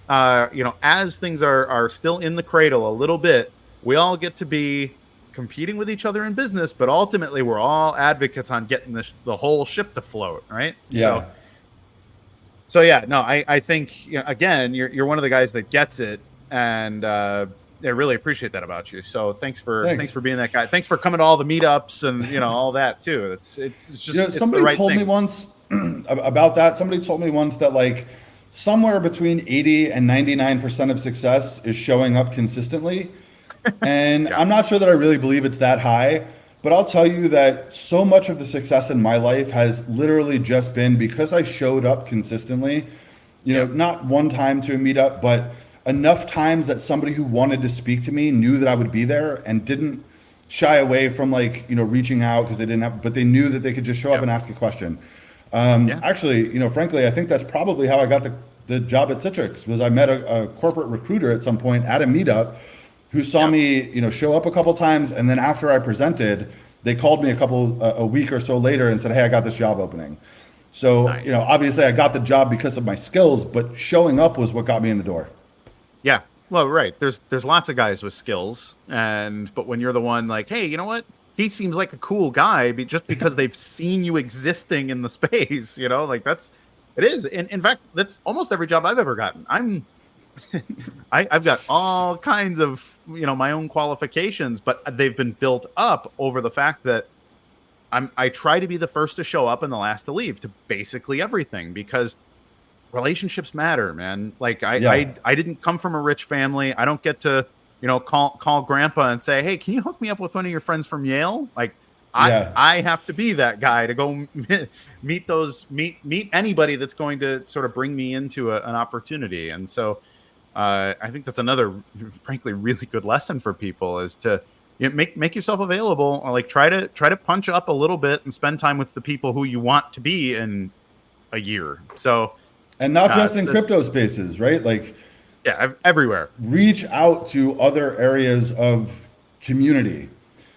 as things are still in the cradle a little bit, we all get to be competing with each other in business, but ultimately we're all advocates on getting the whole ship to float, right? Yeah. So yeah, no, I think, again, you're one of the guys that gets it, and I really appreciate that about you. So thanks for being that guy. Thanks for coming to all the meetups and all that too. It's just it's somebody the right told thing. me once about that. Somebody told me once that like somewhere between 80 and 99% of success is showing up consistently. And I'm not sure that I really believe it's that high, but I'll tell you that so much of the success in my life has literally just been because I showed up consistently, not one time to a meetup, but enough times that somebody who wanted to speak to me knew that I would be there and didn't shy away from reaching out because they didn't have, but they knew that they could just show up and ask a question. Actually, frankly, I think that's probably how I got the job at Citrix. Was I met a corporate recruiter at some point at a meetup who saw me, show up a couple times, and then after I presented, they called me a week or so later and said, "Hey, I got this job opening." So, Nice. Obviously I got the job because of my skills, but showing up was what got me in the door. Yeah. Well, right. There's lots of guys with skills, but when you're the one like, hey, you know what? He seems like a cool guy just because they've seen you existing in the space, it is. In fact, that's almost every job I've ever gotten. I've got all kinds of, my own qualifications, but they've been built up over the fact that I try to be the first to show up and the last to leave to basically everything, because relationships matter, man. Like I didn't come from a rich family. I don't get to, call grandpa and say, "Hey, can you hook me up with one of your friends from Yale?" Like I have to be that guy to go meet anybody that's going to sort of bring me into an opportunity. And so I think that's another, frankly, really good lesson for people is to make yourself available, or like try to punch up a little bit and spend time with the people who you want to be in a year. So, and not just in crypto spaces, right? Like, yeah, everywhere. Reach out to other areas of community,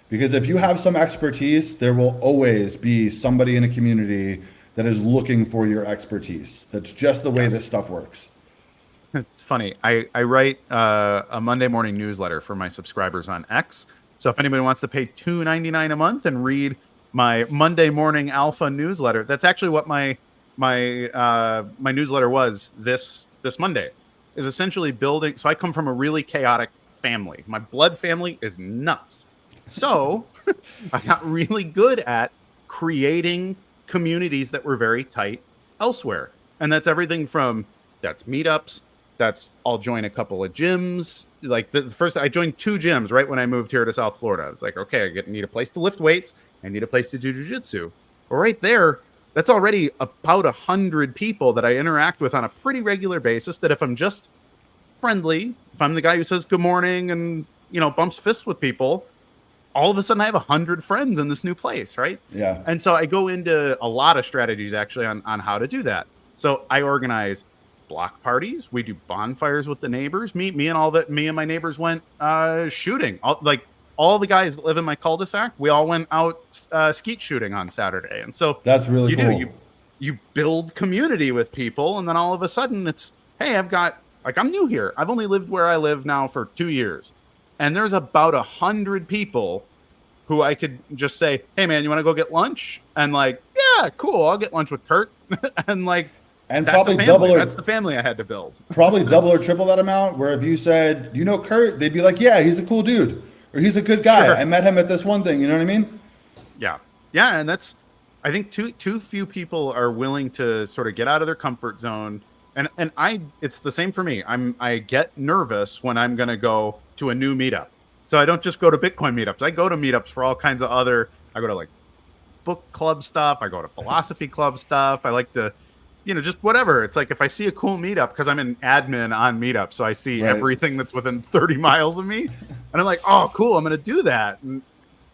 because if you have some expertise, there will always be somebody in a community that is looking for your expertise. That's just the way this stuff works. It's funny. I write a Monday morning newsletter for my subscribers on X. So if anybody wants to pay $2.99 a month and read my Monday morning alpha newsletter, that's actually what my newsletter was this Monday, is essentially building. So I come from a really chaotic family. My blood family is nuts. So I got really good at creating communities that were very tight elsewhere. And that's everything from, that's meetups, that's I'll join a couple of gyms. Like the first, I joined 2 gyms right when I moved here to South Florida. It's like, okay, need a place to lift weights. I need a place to do jujitsu. Well, right there, that's already about 100 people that I interact with on a pretty regular basis, that if I'm just friendly, if I'm the guy who says good morning and, bumps fists with people, all of a sudden I have 100 friends in this new place, right? Yeah. And so I go into a lot of strategies actually on how to do that. So I organize block parties. We do bonfires with the neighbors. Me and my neighbors went shooting. All the guys that live in my cul-de-sac, we all went out skeet shooting on Saturday. And so that's really cool. You build community with people, and then all of a sudden it's, hey, I'm new here. I've only lived where I live now for 2 years. And there's about 100 people who I could just say, hey man, you want to go get lunch? And like, yeah, cool. I'll get lunch with Kurt. And And that's probably a family. double or That's the family I had to build. probably double or triple that amount. Where if you said, you know, Kurt, they'd be like, yeah, he's a cool dude, or he's a good guy. Sure. I met him at this one thing. You know what I mean? Yeah. Yeah. And that's, I think too few people are willing to sort of get out of their comfort zone. And it's the same for me. I get nervous when I'm going to go to a new meetup. So I don't just go to Bitcoin meetups. I go to meetups for all kinds of I go to like book club stuff. I go to philosophy club stuff. I like to, just whatever. It's like if I see a cool meetup, because I'm an admin on meetup, so I see everything that's within 30 miles of me, and I'm like, oh, cool, I'm going to do that. And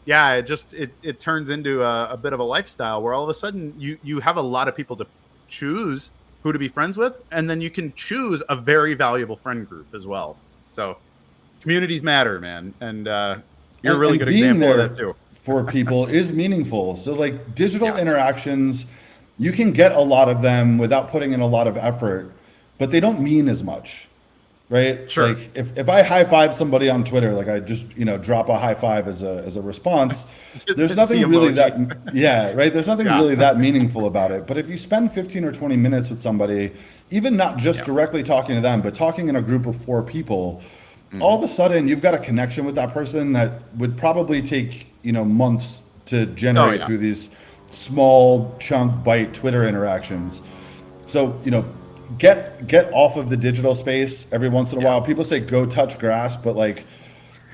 yeah, it turns into a bit of a lifestyle where all of a sudden you have a lot of people to choose who to be friends with, and then you can choose a very valuable friend group as well. So communities matter, man, and you're a really good example of that too. For people is meaningful. So like digital interactions, you can get a lot of them without putting in a lot of effort, but they don't mean as much, right? Sure. Like if I high five somebody on Twitter, like I just drop a high five as a response, there's nothing really there's nothing really that meaningful about it. But if you spend 15 or 20 minutes with somebody, even not just directly talking to them, but talking in a group of 4 people, all of a sudden you've got a connection with that person that would probably take months to generate through these small chunk bite Twitter interactions. So get off of the digital space every once in a while. People say go touch grass, but like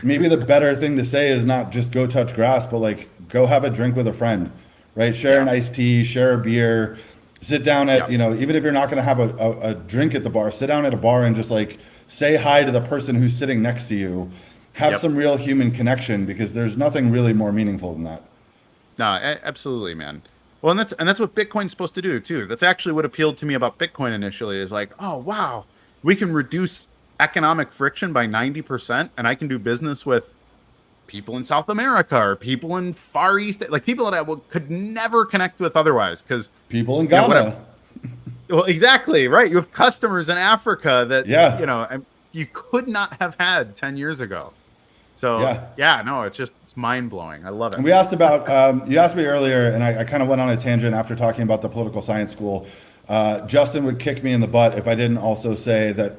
maybe the better thing to say is not just go touch grass, but like go have a drink with a friend, right? Share an iced tea, share a beer, sit down at even if you're not going to have a drink at the bar, sit down at a bar and just like say hi to the person who's sitting next to you. Have some real human connection, because there's nothing really more meaningful than that. No, absolutely, man. Well, and that's what Bitcoin's supposed to do too. That's actually what appealed to me about Bitcoin initially, is like, oh wow, we can reduce economic friction by 90%, and I can do business with people in South America or people in Far East, like people that I could never connect with otherwise, because people in Ghana. Well, exactly right. You have customers in Africa that you could not have had 10 years ago. So it's mind blowing. I love it. And we asked about you asked me earlier, and I kind of went on a tangent after talking about the political science school. Justin would kick me in the butt if I didn't also say that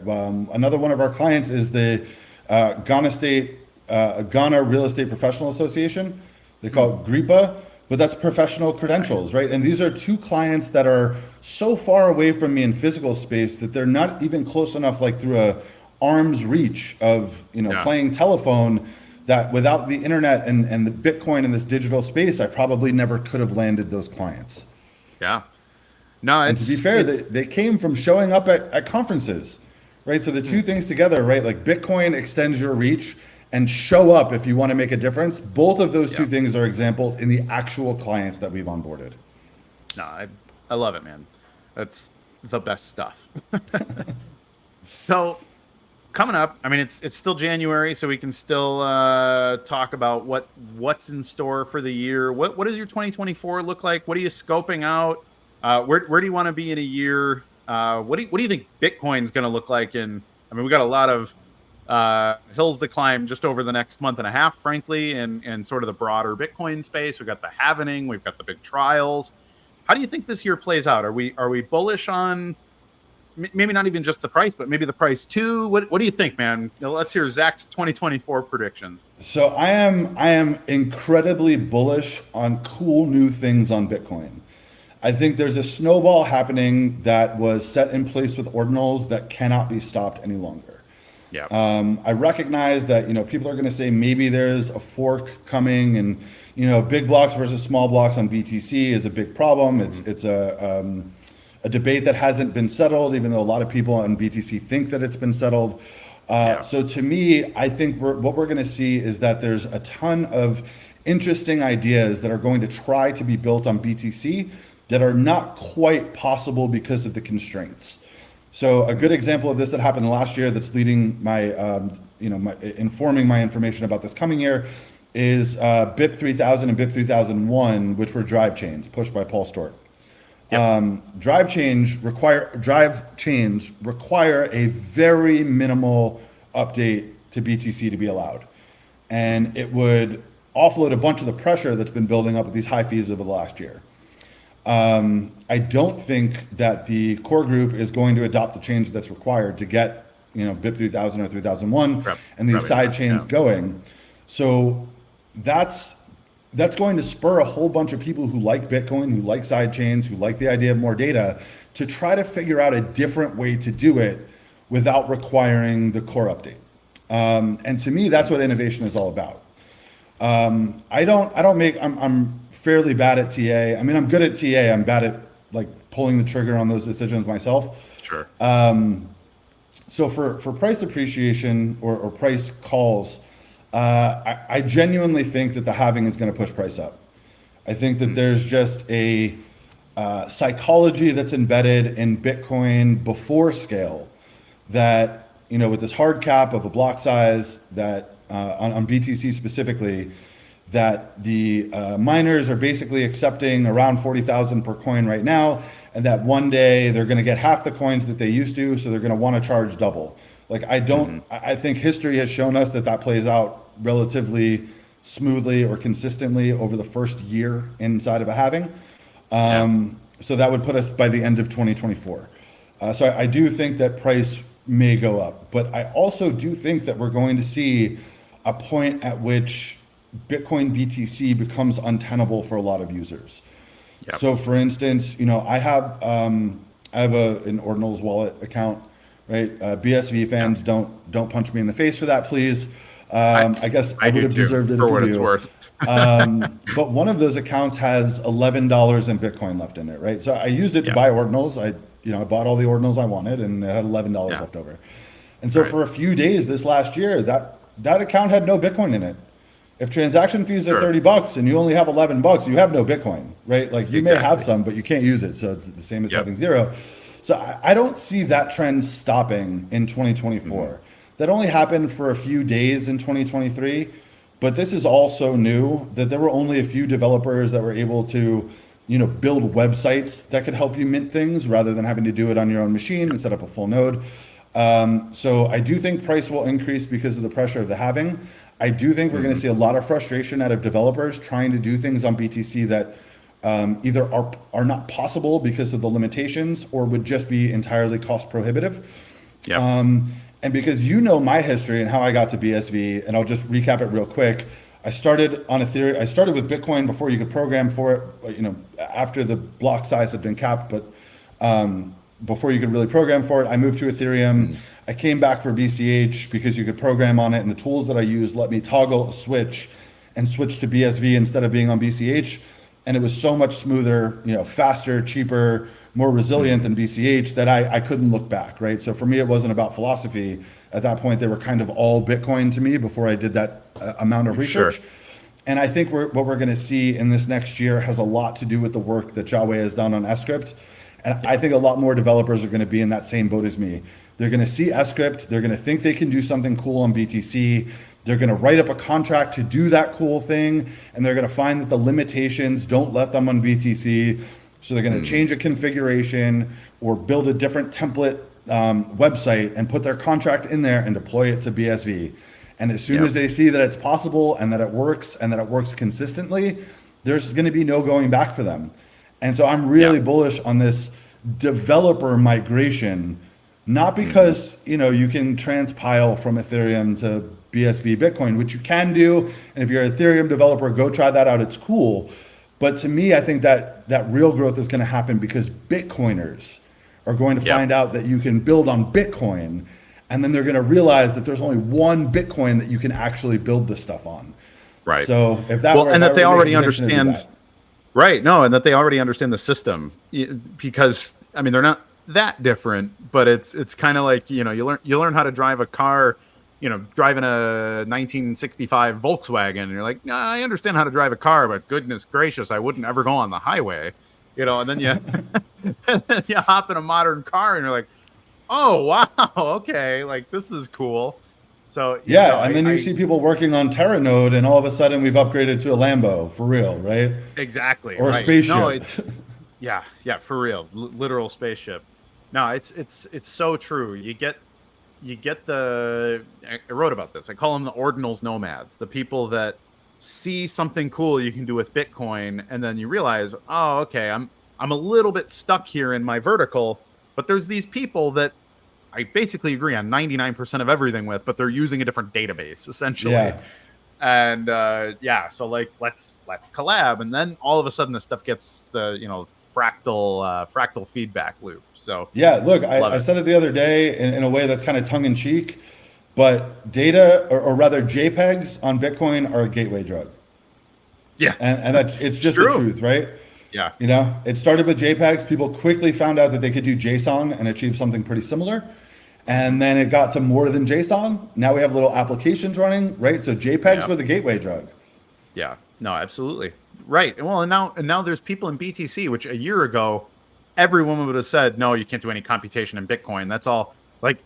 another one of our clients is the Ghana Real Estate Professional Association. They call it GRIPA, but that's professional credentials, right? And these are 2 clients that are so far away from me in physical space that they're not even close enough, like through a arm's reach of playing telephone, that without the internet and the Bitcoin in this digital space, I probably never could have landed those clients. Yeah. No, and to be fair, they came from showing up at conferences, right? So the 2 things together, right? Like Bitcoin extends your reach, and show up if you want to make a difference. Both of those 2 things are exampled in the actual clients that we've onboarded. No, I love it, man. That's the best stuff. So coming up, I mean, it's still January, so we can still talk about what's in store for the year. What does your 2024 look like? What are you scoping out? Where do you want to be in a year? What do you think Bitcoin's going to look like we got a lot of hills to climb just over the next month and a half, frankly, and sort of the broader Bitcoin space. We've got the halvening, we've got the big trials. How do you think this year plays out? Are we bullish on maybe not even just the price, but maybe the price too? What do you think, man? Let's hear Zach's 2024 predictions. So I am incredibly bullish on cool new things on Bitcoin. I think there's a snowball happening that was set in place with ordinals that cannot be stopped any longer. Yeah. I recognize that people are going to say maybe there's a fork coming, and big blocks versus small blocks on BTC is a big problem. It's a debate that hasn't been settled, even though a lot of people on BTC think that it's been settled. So to me, I think what we're going to see is that there's a ton of interesting ideas that are going to try to be built on BTC that are not quite possible because of the constraints. So a good example of this that happened last year that's leading my, informing my information about this coming year is BIP 3000 and BIP 3001, which were drive chains pushed by Paul Stewart. Yep. Drive chains require a very minimal update to BTC to be allowed. And it would offload a bunch of the pressure that's been building up with these high fees over the last year. I don't think that the core group is going to adopt the change that's required to get, BIP 3000 or 3001 and these side chains going. So that's going to spur a whole bunch of people who like Bitcoin, who like side chains, who like the idea of more data, to try to figure out a different way to do it without requiring the core update. And to me, that's what innovation is all about. I'm fairly bad at TA. I mean, I'm good at TA. I'm bad at like pulling the trigger on those decisions myself. Sure. So for price appreciation or price calls, I genuinely think that the halving is going to push price up. I think that there's just a psychology that's embedded in Bitcoin before scale that, with this hard cap of a block size that on BTC specifically, that the miners are basically accepting around 40,000 per coin right now, and that one day they're going to get half the coins that they used to, so they're going to want to charge double. Like I think history has shown us that plays out relatively smoothly or consistently over the first year inside of a halving. So that would put us by the end of 2024. So I do think that price may go up, but I also do think that we're going to see a point at which Bitcoin BTC becomes untenable for a lot of users. So for instance, I have an Ordinals wallet account, right? BSV fans, don't punch me in the face for that, please. I guess I would have deserved it for if what you it's do. worth. But one of those accounts has $11 in Bitcoin left in it, right? So I used it to buy Ordinals. I bought all the Ordinals I wanted, and it had $11 left over. And so for a few days this last year, that account had no Bitcoin in it. If transaction fees are $30 and you only have $11, you have no Bitcoin, right? Like you may have some, but you can't use it. So it's the same as having zero. So I don't see that trend stopping in 2024. That only happened for a few days in 2023, but this is all so new that there were only a few developers that were able to, build websites that could help you mint things rather than having to do it on your own machine and set up a full node. So I do think price will increase because of the pressure of the halving. I do think we're going to see a lot of frustration out of developers trying to do things on BTC that either are not possible because of the limitations or would just be entirely cost prohibitive. And because my history and how I got to BSV, and I'll just recap it real quick. I started on Ethereum. I started with Bitcoin before you could program for it, after the block size had been capped, but before you could really program for it. I moved to Ethereum. I came back for BCH because you could program on it, and the tools that I used let me toggle a switch and switch to BSV instead of being on BCH. And it was so much smoother, faster, cheaper, more resilient than BCH that I couldn't look back, right? So for me, it wasn't about philosophy. At that point, they were kind of all Bitcoin to me before I did that amount of research. And I think what we're going to see in this next year has a lot to do with the work that Jawei has done on S-Script. And I think a lot more developers are going to be in that same boat as me. They're going to see S-Script. They're going to think they can do something cool on BTC. They're going to write up a contract to do that cool thing. And they're going to find that the limitations don't let them on BTC. So they're going to change a configuration or build a different template website and put their contract in there and deploy it to BSV. And as soon as they see that it's possible and that it works consistently, there's going to be no going back for them. And so I'm really bullish on this developer migration, not because you can transpile from Ethereum to BSV Bitcoin, which you can do. And if you're an Ethereum developer, go try that out. It's cool. But to me, I think that real growth is going to happen because Bitcoiners are going to find out that you can build on Bitcoin, and then they're going to realize that there's only one Bitcoin that you can actually build this stuff on. Right. So if that and that they already understand. Right. No, and that they already understand the system, because they're not that different, but it's kind of like, you learn how to drive a car, driving a 1965 Volkswagen, and you're like, nah, I understand how to drive a car, but goodness gracious, I wouldn't ever go on the highway, and then you hop in a modern car and you're like, oh wow, okay, like this is cool. So and then you see people working on Terranode, and all of a sudden we've upgraded to a Lambo for real, right? Exactly. Or a spaceship. No, it's for real, literal spaceship. No, it's so true. You get I wrote about this. I call them the Ordinals nomads, the people that see something cool you can do with Bitcoin, and then you realize, oh, okay, I'm a little bit stuck here in my vertical, but there's these people that I basically agree on 99% of everything with, but they're using a different database essentially. Yeah. And so like let's collab, and then all of a sudden this stuff gets the fractal feedback loop. So yeah, look, I said it the other day in a way that's kind of tongue in cheek, but data or rather JPEGs on Bitcoin are a gateway drug. Yeah, and it's just the truth, right? Yeah, it started with JPEGs. People quickly found out that they could do JSON and achieve something pretty similar. And then it got to more than JSON. Now we have little applications running, right? So JPEGs were the gateway drug. Yeah, no, absolutely. Right. Well, and now there's people in BTC, which a year ago, everyone would have said, no, you can't do any computation in Bitcoin. That's all. Like,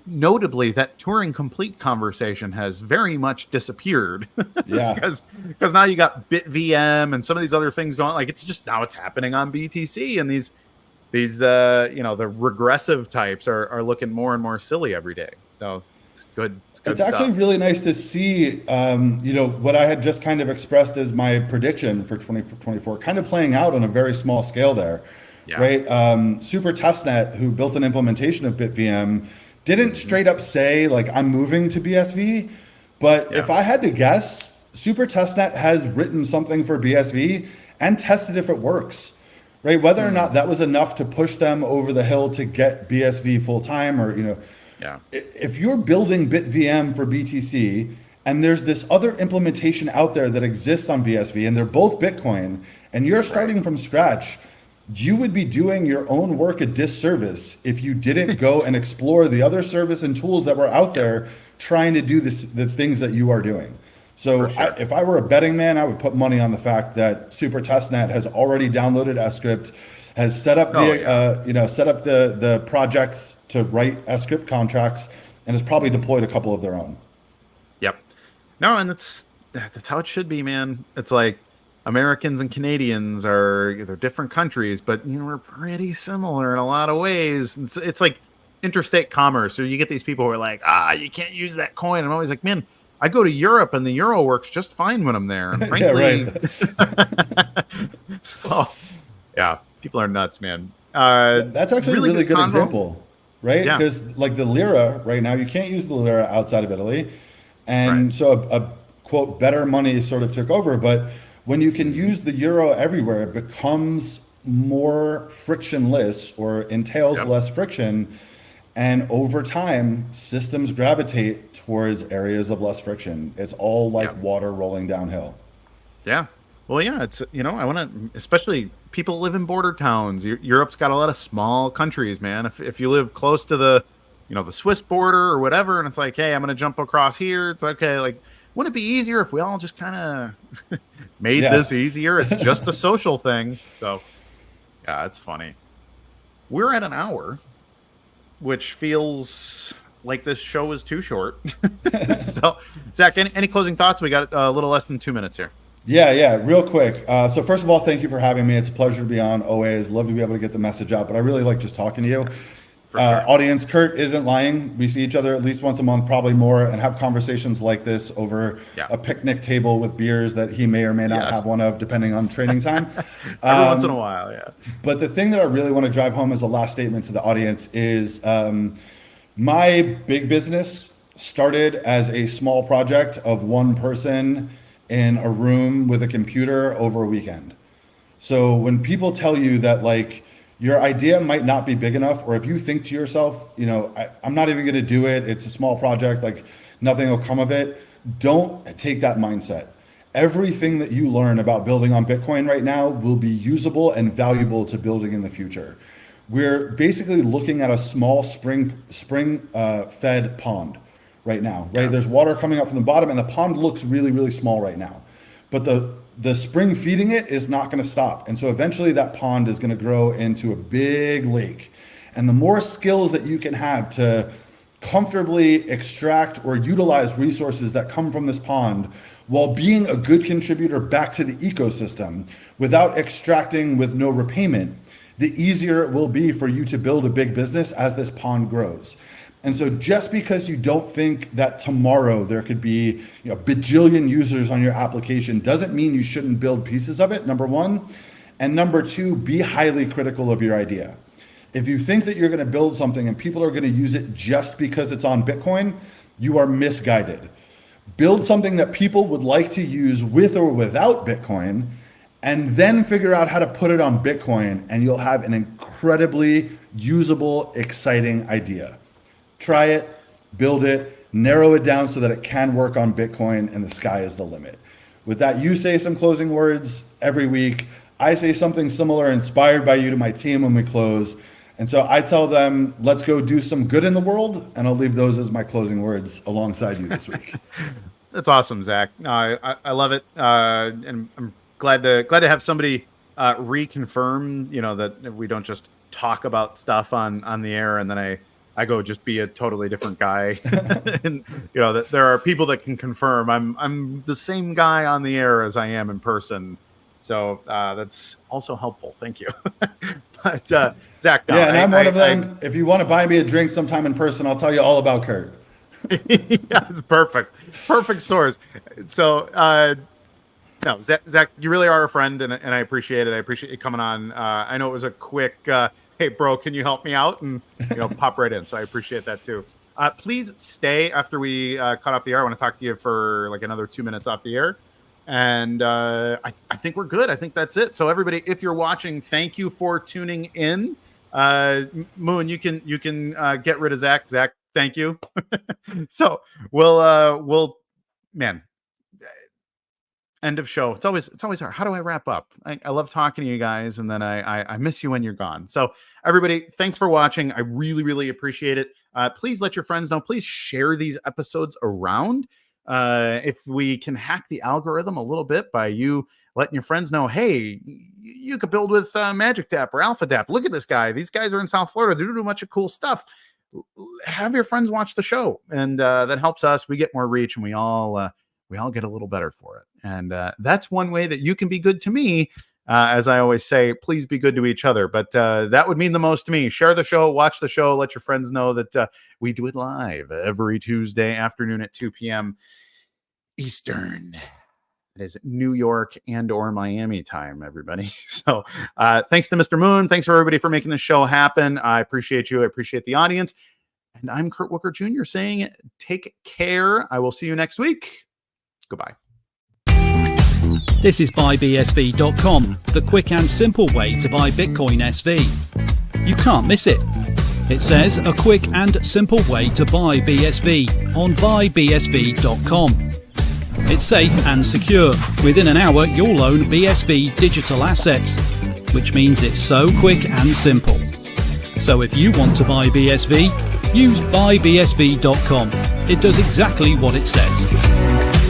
notably, that Turing complete conversation has very much disappeared. Yeah. Because now you got BitVM and some of these other things going. Like, it's happening on BTC, and these the regressive types are looking more and more silly every day. So it's good. It's actually really nice to see, what I had just kind of expressed as my prediction for 2024 kind of playing out on a very small scale there, right? Super Testnet, who built an implementation of BitVM, didn't straight up say, like, I'm moving to BSV. But if I had to guess, Super Testnet has written something for BSV and tested if it works. Right, whether or not that was enough to push them over the hill to get BSV full time, or if you're building BitVM for BTC and there's this other implementation out there that exists on BSV and they're both Bitcoin, and you're starting from scratch, you would be doing your own work a disservice if you didn't go and explore the other service and tools that were out there trying to do the things that you are doing. So if I were a betting man, I would put money on the fact that Super Testnet has already downloaded script, has set up the projects to write script contracts, and has probably deployed a couple of their own. Yep. No, and that's how it should be, man. It's like Americans and Canadians they're different countries, but we're pretty similar in a lot of ways. It's like interstate commerce. So you get these people who are like, you can't use that coin. I'm always like, man, I go to Europe and the euro works just fine when I'm there. And frankly, people are nuts, man. That's actually a really good example, right? Because like the lira right now, you can't use the lira outside of Italy. And so a quote, better money sort of took over. But when you can use the euro everywhere, it becomes more frictionless or entails less friction. And over time, systems gravitate towards areas of less friction. It's all like water rolling downhill. Yeah. Well, it's, I want to, especially people live in border towns. Europe's got a lot of small countries, man. If you live close to the Swiss border or whatever, and it's like, hey, I'm going to jump across here. It's okay. Like, wouldn't it be easier if we all just kind of made this easier? It's just a social thing. So, it's funny. We're at an hour, which feels like this show is too short. So, Zach, any closing thoughts? We got a little less than 2 minutes here. Yeah, real quick. So first of all, thank you for having me. It's a pleasure to be on. Always love to be able to get the message out, but I really like just talking to you. Audience, Kurt isn't lying. We see each other at least once a month, probably more, and have conversations like this over a picnic table with beers that he may or may not have one of, depending on training time. Every once in a while, But the thing that I really want to drive home as a last statement to the audience is my big business started as a small project of one person in a room with a computer over a weekend. So when people tell you that, like, your idea might not be big enough, or if you think to yourself, I'm not even going to do it, it's a small project, like nothing will come of it, don't take that mindset. Everything that you learn about building on Bitcoin right now will be usable and valuable to building in the future. We're basically looking at a small spring fed pond right now, right? There's water coming up from the bottom, and the pond looks really, really small right now. But the spring feeding it is not going to stop. And so eventually that pond is going to grow into a big lake. And the more skills that you can have to comfortably extract or utilize resources that come from this pond while being a good contributor back to the ecosystem without extracting with no repayment, the easier it will be for you to build a big business as this pond grows. And so just because you don't think that tomorrow there could be bajillion users on your application doesn't mean you shouldn't build pieces of it, number one. And number two, be highly critical of your idea. If you think that you're going to build something and people are going to use it just because it's on Bitcoin, you are misguided. Build something that people would like to use with or without Bitcoin, and then figure out how to put it on Bitcoin, and you'll have an incredibly usable, exciting idea. Try it, build it, narrow it down so that it can work on Bitcoin, and the sky is the limit. With that, you say some closing words every week. I say something similar, inspired by you, to my team when we close. And so I tell them, let's go do some good in the world. And I'll leave those as my closing words alongside you this week. That's awesome, Zach. I love it. And I'm glad to have somebody reconfirm, that we don't just talk about stuff on the air and then I go just be a totally different guy. And that there are people that can confirm I'm the same guy on the air as I am in person. So that's also helpful. Thank you. But Zach, no, and I'm one of them. If you want to buy me a drink sometime in person, I'll tell you all about Kurt. Yeah, it's perfect source. So no, Zach, you really are a friend, and I appreciate it. I appreciate you coming on. I know it was a quick, hey bro, can you help me out? And pop right in. So I appreciate that too. Please stay after we cut off the air. I want to talk to you for like another 2 minutes off the air. And I think we're good. I think that's it. So everybody, if you're watching, thank you for tuning in. Moon, you can get rid of Zach. Zach, thank you. So we'll end of show. It's always hard. How do I wrap up? I love talking to you guys, and then I miss you when you're gone. So everybody, thanks for watching. I really, really appreciate it. Please let your friends know. Please share these episodes around. If we can hack the algorithm a little bit by you letting your friends know, hey, you could build with MagicDapp or AlphaDapp. Look at this guy. These guys are in South Florida. They do a bunch of cool stuff. Have your friends watch the show, and that helps us. We get more reach, and we all get a little better for it. And that's one way that you can be good to me. As I always say, please be good to each other. But that would mean the most to me. Share the show, watch the show, let your friends know that we do it live every Tuesday afternoon at 2 p.m. Eastern. It is New York and or Miami time, everybody. So thanks to Mr. Moon. Thanks for everybody for making this show happen. I appreciate you. I appreciate the audience. And I'm Kurt Wuckert Jr. saying take care. I will see you next week. Goodbye. This is buybsv.com, the quick and simple way to buy Bitcoin SV. You can't miss it. It says a quick and simple way to buy BSV on buybsv.com. It's safe and secure. Within an hour, you'll own BSV digital assets, which means it's so quick and simple. So if you want to buy BSV, use buybsv.com. It does exactly what it says.